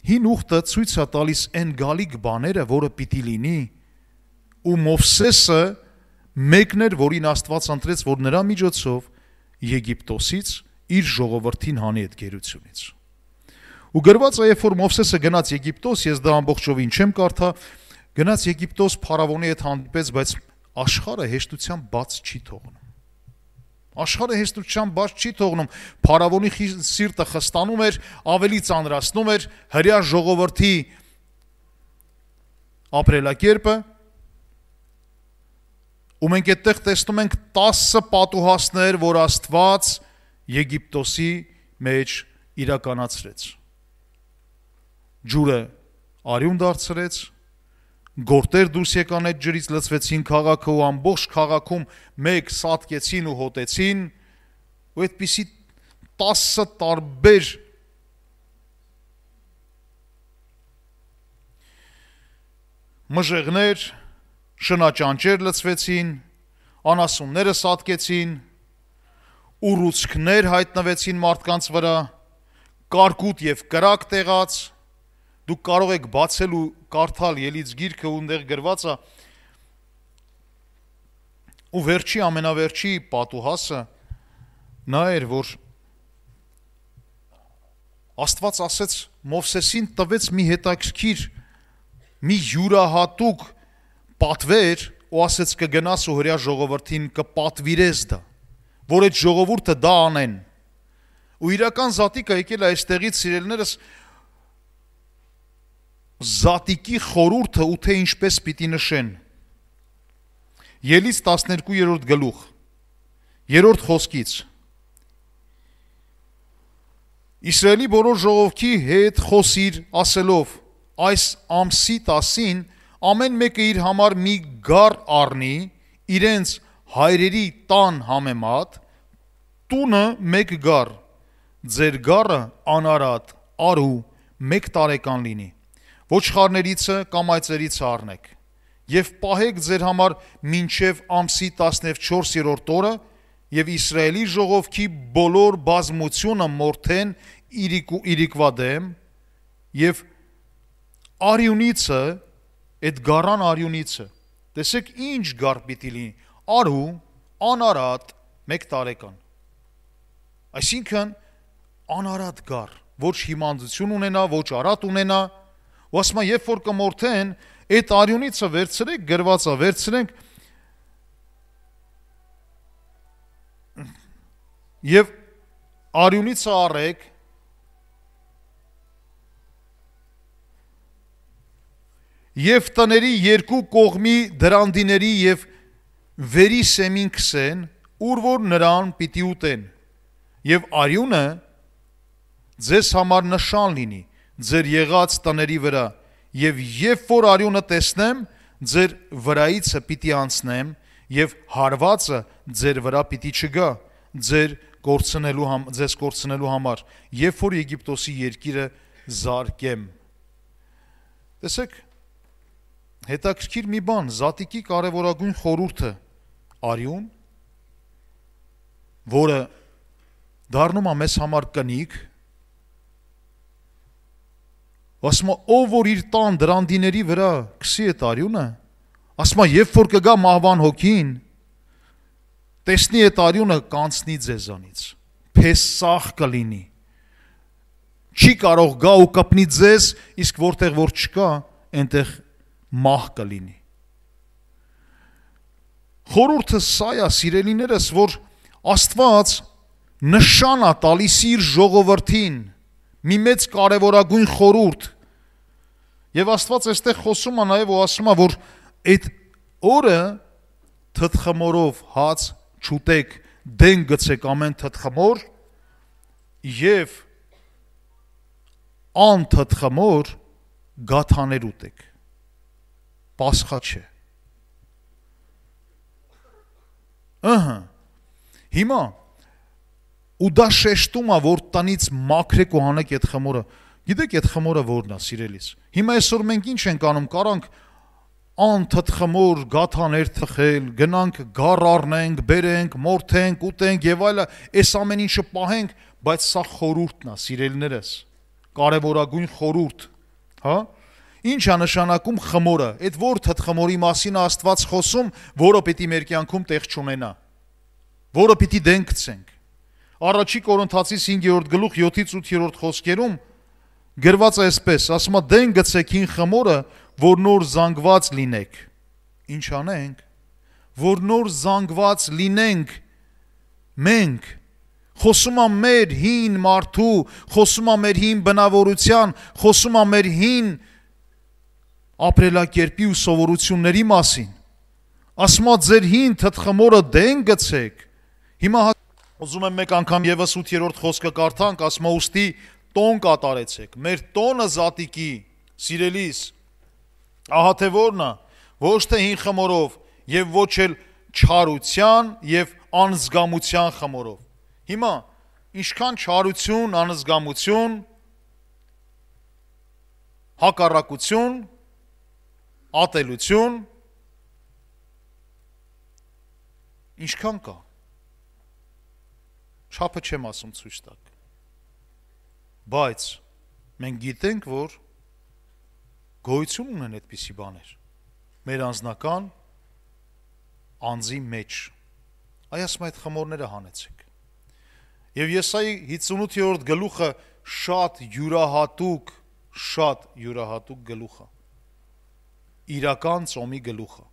հին ուխտը ցույց է տալիս այն գալիք բաները, որը պիտի լինի, ու Մովսեսը մեկն էր, որին Աստված ընտրեց, որ նրա միջոցով Եգիպտոսից իր ժողովրդին հանի այդ գերությունից։ Ու գրված է, երբ որ Մովսեսը գնաց Եգիպտոս, ես դա ամբողջովին չեմ կարդա, գնաց Եգիպտոս Փարավոնի հետ հանդիպեց, բայց աշխարհը հեշտությամբ բաց չի թողնում։ Աշխարհը հեշտությամբ բաց չի թողնում, Փարավոնի սիրտը խստանում էր, ավելի ծանրացնում էր հրեա ժողովրդի ապրելակերպը, ու մենք այդտեղ տեսնում ենք 10 պատուհասներ, որ Աստված Եգիպտոսի մեջ իրականացրեց։ Ջուրը արյուն դարձրեց, գործեր դուրս եկան այդ ջրից, լցվեցին քաղաքը ու ամբողջ քաղաքում մեկ սատկեցին ու հոտեցին, ու այդպիսի 10 տարբեր մժեղներ, շնաճանճեր լցվեցին, անասունները սատկեցին, ուռուցքներ հայտնվեցին մարդկանց վրա, կարկուտ եւ կրակ տեղաց, դուք կարող եք բացել ու կարդալ Ելից գիրքը, ունդեղ գրված է, ու վերջի ամենավերջի պատուհասը նա էր, որ Աստված ասեց Մովսեսին տվեց մի հետաքրքիր, մի յուրահատուկ պատվեր ու ասեց կգնաս ու հրեա ժողովրդին կպատվիրես դա, որ այդ ժողովուրդը դա անեն։ Ու իրական զատիկը եկել է այստեղից, սիրելիներս, զատիկի խորհուրդը ու թե ինչպես պիտի նշեն։ Ելից 12-րդ գլուխ 3-րդ խոսքից Իսրայելի բոլոր ժողովքի հետ խոսիր ասելով, այս ամսի 10-ին ամեն մեկը իր համար մի գառ առնի, իրենց հայրերի տան համեմատ, տունը մեկ գառ, ձեր գառը անարատ, արու, 1 տարեկան լինի, ոչխարներիցը կամ այծերիցը առնեք, եւ պահեք ձեր համար մինչև ամսի 14-րդ օրը, եւ Իսրայելի ժողովքի բոլոր բազմությունը մորթեն իրիկվա դեմ, եւ արյունիցը, այդ գառան արյունիցը, տեսեք ինչ գառ պիտի լինի, արու, անարատ, 1 տարեկան, այսինքն անարատ գառ, ոչ հիմանդություն ունենա, ոչ արատ ունենա, ու ասում երբ որ կմորթեն, այդ արյունիցը վերցրեք, գրվածա վերցրենք և արյունիցը առեք և տների երկու կողմի դրանդիների և վերի սեմին քսեն, ուր որ նրան պիտի ուտեն, և արյունը ձեզ համար նշան լինի ձեր եղած տների վրա, և երբ որ արյունը տեսնեմ, ձեր վրայիցը պիտի անցնեմ, և հարվածը ձեր վրա պիտի չգա, ձեզ կորցնելու համար, երբ որ Եգիպտոսի երկիրը զարկեմ։ Տեսեք, հետաքրքիր մի բան, զատիկի կարևորագույն խորհուրդը արյուն, որը դառնում է մեզ համար կնիկ, ասում է, ով որ իր տան դրանդիների վրա քսի այդ արյունը, ասում է, երբ որ կգա մահվան հոգին, տեսնի այդ արյունը կանցնի ձեզանից, փեսախ կլինի, չի կարող գա ու կպնի ձեզ, իսկ որտեղ որ չկա, այնտեղ մահ կլինի։ Խորհուրդը սա է, սիրելիներս, որ Աստված նշան է տալիս իր ժողովրդին, մի մեծ կարևորագույն խորհուրդ, և Աստված այստեղ խոսում է նաև ու ասում է, որ այդ օրը թթխմորով հաց չուտեք, դեն գցեք ամեն թթխմոր և անթթխմոր գաթաներ ուտեք, Պասխա չէ։ Հիմա ու դա շեշտում է, որ տնից մաքրեք ու հանեք այդ խմորը, գիտեք այդ խմորը որն է, սիրելիս, հիմա այսօր մենք ինչ ենք անում, կարանք անթթխմոր գաթաներ թխել, գնանք գառ առնենք, բերենք, մորթենք, ուտենք և այլը, այս ամեն ինչը պահենք, բայց սա խորհուրդն է, սիրելիներս, կարևորագույն խորհուրդ, հա? Ինչ է նշանակում խմորը, այդ որ թթխմորի մասին է Աստված խոսում, որը պիտի մեր կյանքում տեղ չունենա, որը պիտի դեն գցենք։ Առաջի Կորինթացիս 5-րդ գլուխ 7-8 խոսքերում գրված է այսպես, ասում է դեն գցեք հին խմորը, որ նոր զանգված լինեք։ Ինչ անենք, որ նոր զանգված լինենք մենք, խոսում է մեր հին մարդու, խոսում է մեր հին բնավորության, խոսում է մեր հին ապրելակերպի ու սովորությունների մասին, ասում է ձեր հին թթխմորը դեն գցեք։ Հիմա ուզում եմ մեկ անգամ ևս 8-րդ խոսքը կարդանք, ասում է ուստի տոն կատարեցեք, մեր տոնը զատիկի, սիրելիս, ահա թե որն է, ոչ թե հին խմորով և ոչ էլ չարության և անզգամության խմորով։ Հիմա ինչքան չարություն, անզգամություն, հակառակություն, ատելություն, ինչքան կա, չափը չեմ ասում ցույց տակ, բայց մենք գիտենք, որ գոյություն ունեն այդպիսի բաներ, մեր անձնական անձի մեջ, այ ասում այդ խմորները հանեցեք, և Եսայի 58-րդ գլուխը շատ յուրահատուկ գլուխ է, իրական ծոմի գլուխը,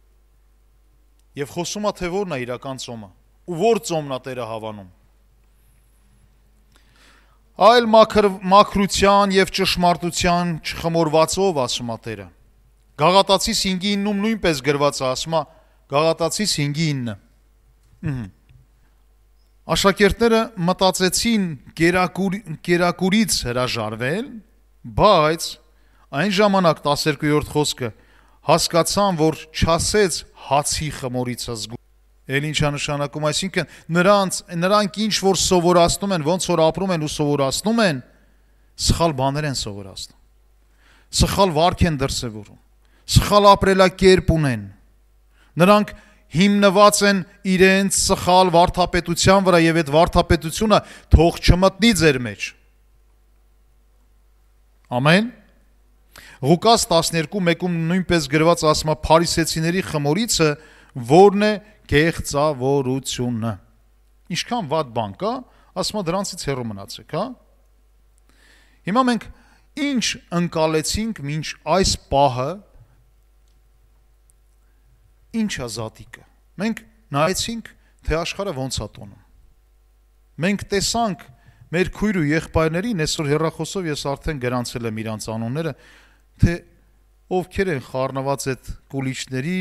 և խոսում է, թե որն է իրական ծոմը, ու որ ծոմն է Տերը հավանում, այլ մաքրության և ճշմարտության չխմորվածով, ասում է Տերը, Գաղատացիս 5:9-ում նույնպես գրված է, ասում է, Գաղատացիս 5:9, աշակերտները մտածեցին կերակուրից հրաժարվել, բայց այն ժամանակ 12-րդ խոսքը հասկացան, որ չասեց հացի խմորից զգու, էլ ինչ է նշանակում, այսինքն նրանք ինչ որ սովորացնում են, ոնց որ ապրում են ու սովորացնում են, սխալ բաներ են սովորացնում, սխալ վարք են դրսևորում, սխալ ապրելակերպ ունեն, նրանք հիմնված են իրենց սխալ վարդապետության վրա և այդ վարդապետությունը թող չմտնի ձեր մեջ, ամեն, Ղուկաս 12:1-ում նույնպես գրված ասում է փարիսեցիների խմորիցը որն է կեղծավորությունը։ Ինչքան վատ բան կա, ասում է դրանցից հեռու մնացեք, հա։ Հիմա մենք ինչ ընկալեցինք մինչ այս պահը, ինչ է զատիկը։ Մենք նայեցինք, թե աշխարհը ոնց է տոնում։ Մենք տեսանք մեր քույր ու եղբայրներին, այսօր հեռախոսով ես արդեն գրանցել եմ իրանց անունները, թե ովքեր են խառնված այդ կուլիչների,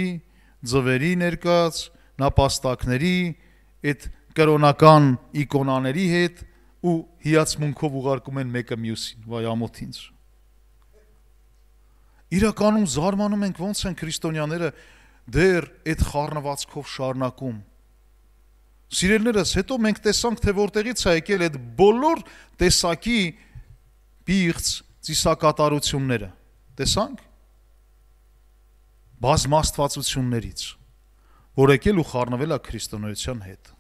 ձվերի ներկած, նապաստակների, այդ կրոնական իկոնաների հետ ու հիացմունքով ուղարկում են մեկը մյուսին, վայ ամոթինց։ Իրականում զարմանում ենք ոնց են քրիստոնյաները դեռ այդ խառնվածքով շարունակում։ Սիրելիներս, հետո մենք տեսանք, թե որտեղից է եկել այդ բոլոր տեսակի պիղծ ծիսակատարությունները։ Տեսանք բազմաստվածություններից, որ եկել ու խառնվել է քրիստոնեության հետ։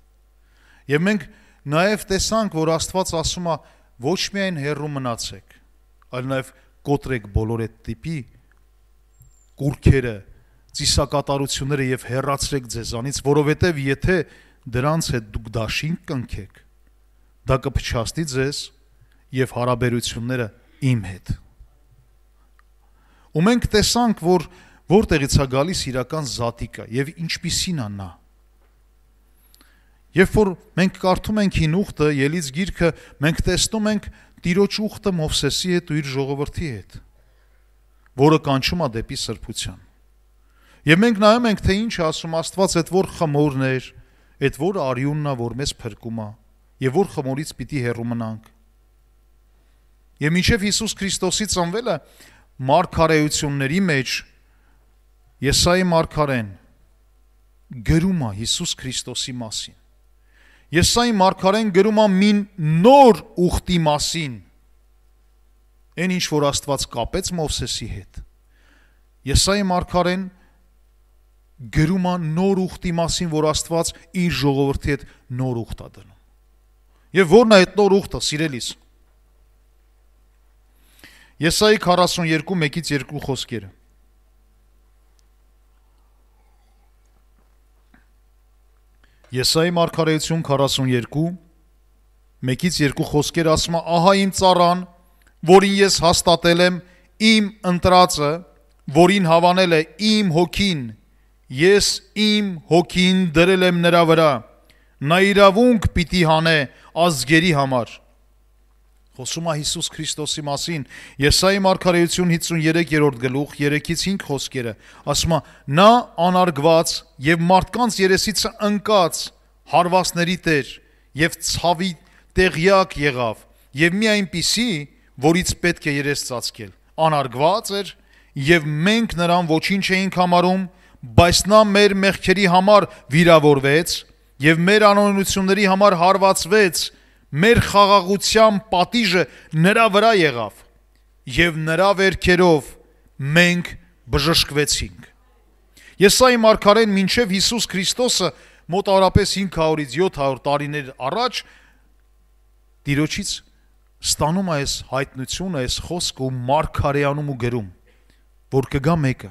Եվ մենք նաև տեսանք, որ Աստված ասում է ոչ միայն հեռու մնացեք, այլ նաև կոտրեք բոլոր այդ տիպի կուրքերը, ծիսակատարությունները եւ հեռացրեք ձեզանից, որովհետեւ եթե դրանց հետ դուք դաշինք կնքեք, դա կփչացնի ձեզ եւ հարաբերությունները իմ հետ։ Ու մենք տեսանք, որ որտեղից է գալիս իրական զատիկը եւ ինչպիսին է նա։ Երբ որ մենք կարդում ենք հին ուխտը, Ելից գիրքը, մենք տեսնում ենք Տիրոջ ուխտը Մովսեսի հետ ու իր ժողովրդի հետ, որը կանչում է դեպի սրբության։ Եվ մենք նայում ենք, թե ինչ է ասում Աստված, այդ որ խմորն էր, այդ որ արյունն է, որ մեզ փրկում է, եւ որ խմորից պիտի հեռու մնանք։ Եվ մինչև Հիսուս Քրիստոսի ծնվելը մարգարեությունների մեջ Եսայի մարգարեն գրում է Հիսուս Քրիստոսի մասին։ Եսայի մարգարեն գրում է մի նոր ուխտի մասին, այն ինչ որ Աստված կապեց Մովսեսի հետ։ Եսայի մարգարեն գրում է նոր ուխտի մասին, որ Աստված իր ժողովրդի հետ նոր ուխտ է դնում։ Եվ որն է այդ նոր ուխտը, սիրելիս։ Եսայի 42:1-2 խոսքերը։ Եսայի մարգարեություն 42:1-2 խոսքեր ասում է. ահա իմ ծառան, որին ես հաստատել եմ, իմ ընտրածը, որին հավանել է իմ հոգին, ես իմ հոգին դրել եմ նրա վրա, նա իրավունք պիտի հանե ազգերի համար։ Խոսում է Հիսուս Քրիստոսի մասին։ Եսայի մարգարեություն 53-րդ գլուխ 3-5 խոսքերը ասում է. նա անարգված եւ մարդկանց երեսից ընկած հարվածների տեր եւ ցավի տեղյակ եղավ եւ մի այնպիսի, որից պետք է երես ծածկել։ Անարգված էր եւ մենք նրան ոչինչ էինք համարում, բայց նա մեր մեղքերի համար վիրավորվեց եւ մեր անօրենությունների համար հարվածվեց, մեր խաղաղության պատիժը նրա վրա եղավ եւ նրա վերքերով մենք բժշկվեցինք։ Եսայի մարգարեն մինչև Հիսուս Քրիստոսը մոտավորապես 500-ից 700 տարիներ առաջ Տիրոջից ստանում է այս հայտնությունը, այս խոսքը ու մարգարեանում ու գրում, որ կգա մեկը,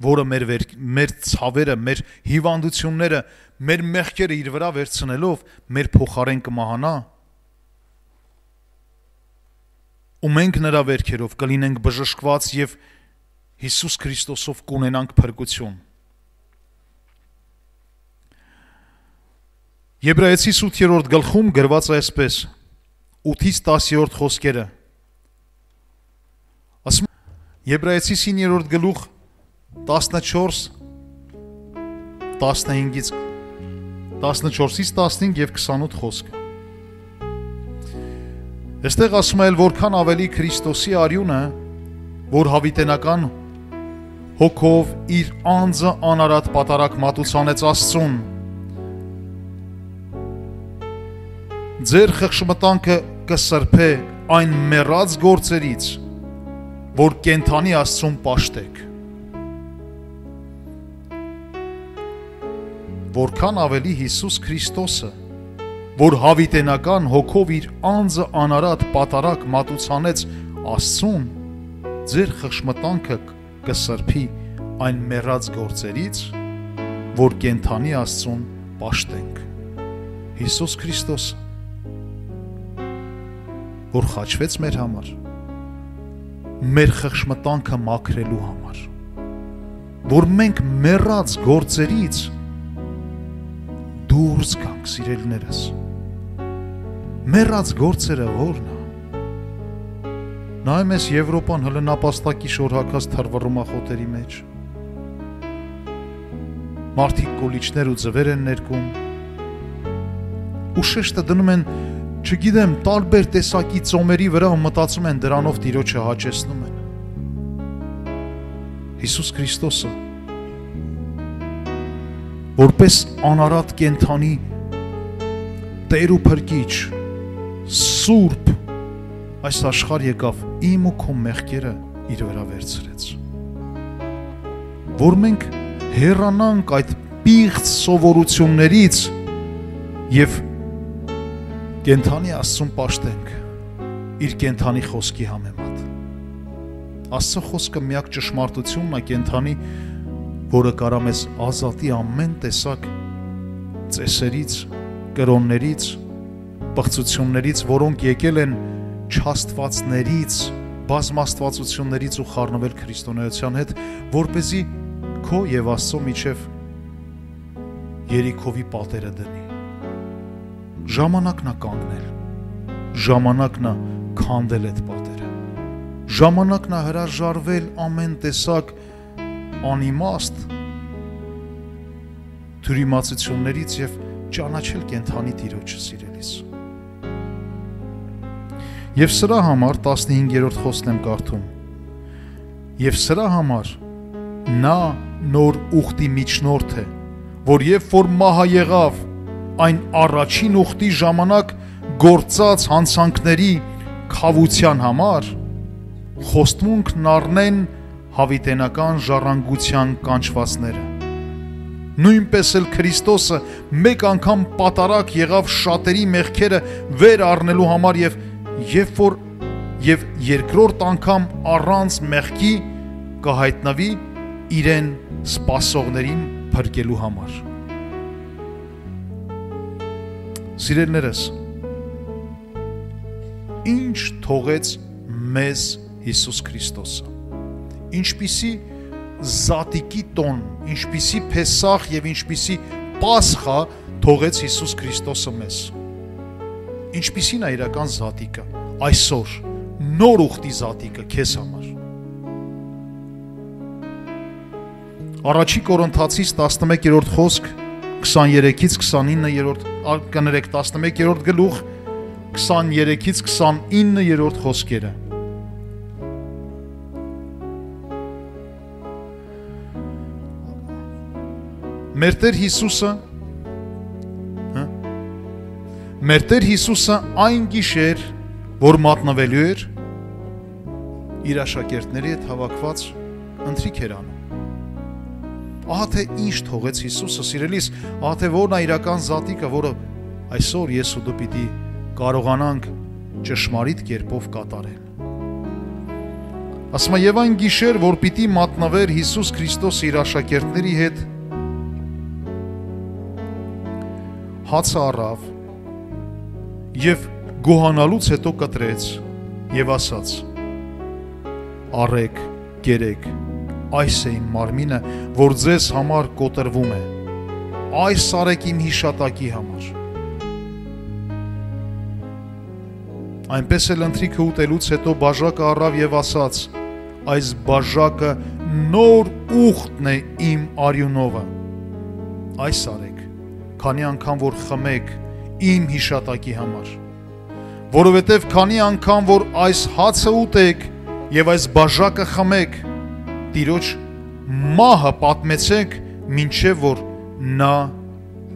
որը մեր ցավերը, մեր հիվանդությունները, մեր մեղքերը իր վրա վերցնելով մեր փոխարեն կմահանա ու մենք նրա վերքերով կլինենք բժշկված եւ Հիսուս Քրիստոսով կունենանք փրկություն։ Եբրայեցի 8-րդ գլխում գրված է այսպես 8-ից 10-րդ խոսքերը։ Ասում Եբրայեցի 9-րդ գլուխ 14-15-ից 14-ից 15 եւ 28 խոսքը։ Այստեղ ասում է, որքան ավելի Քրիստոսի արյունը, որ հավիտենական հոգով իր անձը անարատ պատարակ մատուցանեց Աստծուն, ձեր խղճմտանքը կսրբե այն մեռած գործերից, որ կենթանի Աստծուն պաշտեք։ Որքան ավելի Հիսուս Քրիստոսը, որ հավիտենական հոգով իր անձը անարատ պատարակ մատուցանեց Աստծուն, ձեր խշմտանքը կսրբի այն մեռած գործերից, որ կենթանի Աստծուն պաշտենք։ Հիսուս Քրիստոսը, որ խաչվեց մեր համար, մեր խշմտանքը մաքրելու համար, որ մենք մեռած գործերից դուրս գանք, սիրելիներս։ Մեռած գործերը ո՞րն է։ Նայում ես Եվրոպան հələ նապաստակի շորհակած թռվռում է խոտերի մեջ։ Մարդիկ կոլիչներ ու ձվեր են ներկում։ Ու շեշտը դնում են, չգիտեմ, տարբեր տեսակի ծոմերի վրա ու մտածում են դրանով Տիրոջը հաճեցնում են։ Հիսուս Քրիստոսը որպես անարատ կենթանի Տեր ու Փրկիչ, Սուրբ, այս աշխարհ եկավ իմ ու քո մեղքերը իր վրա վերցրեց։ Որ մենք հեռանանք այդ պիղծ սովորություններից եւ կենթանի Աստծուն պաշտենք իր կենթանի խոսքի համեմատ։ Աստծո խոսքը միակ ճշմարտությունն է կենթանի, որը կարա մեզ ազատի ամեն տեսակ ծեսերից, կրոններից, պղծություններից, որոնք եկել են չաստվածներից, բազմաստվածություններից ու խառնվել քրիստոնեության հետ, որպեսզի քո եւ Աստծո միջև Երիքովի պատերը դնի։ Ժամանակն է կանգնել, ժամանակն է քանդել այդ պատերը, ժամանակն է հրաժարվել ամեն տեսակ անիմաստ թյուրիմացություններից եւ ճանաչել կենթանի Տիրոջը, սիրելիս։ Եվ սրա համար 15-րդ խոսքն եմ կարդում։ Եվ սրա համար նա նոր ուխտի միջնորդ է, որ երբ որ մահը եղավ, այն առաջին ուխտի ժամանակ գործած հանցանքների քավության համար խոստմունքն առնեն հավիտենական ժառանգության կանչվածները։ Նույնպես էլ Քրիստոսը մեկ անգամ պատարակ եղավ շատերի մեղքերը վեր առնելու համար եւ երկրորդ անգամ առանց մեղքի կհայտնվի իրեն սպասողներին փրկելու համար։ Սիրելիներս, ինչ թողեց մեզ Հիսուս Քրիստոսը։ Ինչպիսի զատիկի տոն, ինչպիսի Փեսախ եւ ինչպիսի Պասխա թողեց Հիսուս Քրիստոսը մեզ։ Ինչպիսին է իրական զատիկը այսօր, նոր ուխտի զատիկը քեզ համար։ Առաջի Կորինթացիս 11-րդ խոսք 23-ից 29-րդ, կներեք 11-րդ գլուխ 23-ից 29-րդ խոսքերը։ Մեր Տեր Հիսուսը այն գիշեր, որ մատնվելու էր, իր աշակերտների հետ հավաքված ընթրիք էր անում։ Ահա թե ինչ թողեց Հիսուսը, սիրելիս, ահա թե որն է իրական զատիկը, որը այսօր ես ու դու պիտի կարողանանք ճշմարիտ կերպով կատարել։ Ասում է, եւ այն գիշեր, որ պիտի մատնվեր Հիսուս Քրիստոսը իր աշակերտների հետ, հացը առավ եւ գոհանալուց հետո կտրեց եւ ասաց. Առեք, կերեք, այս է իմ մարմինը, որ ձեզ համար կոտրվում է, այս արեք իմ հիշատակի համար։ Այնպես էլ ընթրիքը ուտելուց հետո բաժակը առավ եւ ասաց. այս բաժակը նոր ուխտն է իմ արյունովը, այս արեք, քանի անգամ որ խմեք իմ հիշատակի համար, որովհետև քանի անգամ որ այս հացը ուտեք եւ այս բաժակը խմեք, Տիրոջ մահը պատմեցեք, մինչև որ նա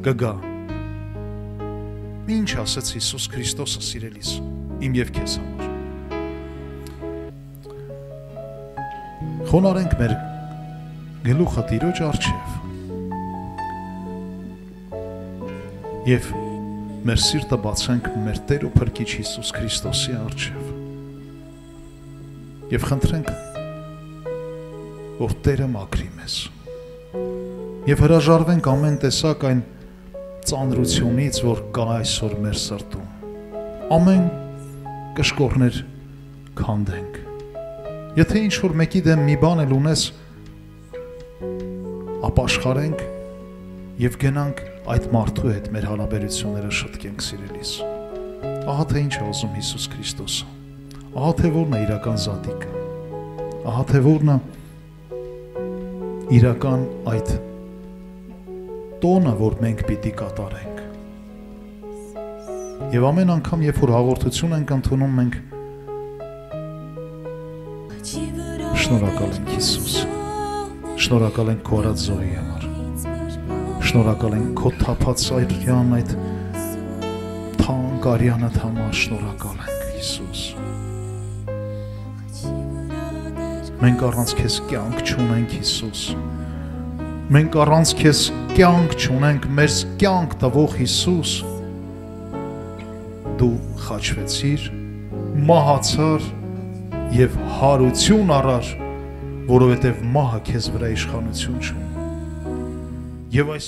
կգա։ Ինչ ասեց Հիսուս Քրիստոսը, սիրելիս, իմ եւ քեզ համար։ Խոնարհենք մեր գլուխը Տիրոջ առջև եւ մեր սիրտը բացենք մեր Տեր ու Փրկիչ Հիսուս Քրիստոսի առջև եւ խնդրենք որ Տերը մաքրի մեզ։ Եվ հրաժարվենք ամեն տեսակ այն ծանրությունից, որ կա այսօր մեր սրտում։ Ամեն կշկորներ քանդենք։ Եթե ինչ-որ մեկի դեմ մի բան էլ ունես, ապաշխարենք և գնանք այդ մարդու հետ մեր հարաբերությունները շտկենք սիրելիս։ Ահա թե ինչ է ուզում Հիսուս Քրիստոսը, ահա թե որն է իրական զատիկը, ահա թե որն է իրական այդ տոնը, որ մենք պիտի կատարենք։ Եվ ամեն անգամ, երբ որ հաղորդություն ենք ընդունում, մենք շնորհակալ ենք Հիսուս, շնորհակալ ենք քո արած զոհի համար, շնորհակալ ենք քո թափած արյան այդ թանկ արյանդ համար, շնորհակալ ենք Հիսուս։ Մենք առանց քեզ կյանք չունենք Հիսուս, մենք առանց քեզ կյանք չունենք, մեր կյանք տվող Հիսուս, դու խաչվեցիր, մահացար և հարություն առար, որովհետև մահը քեզ վրա իշխանություն չունի։ Եվ այս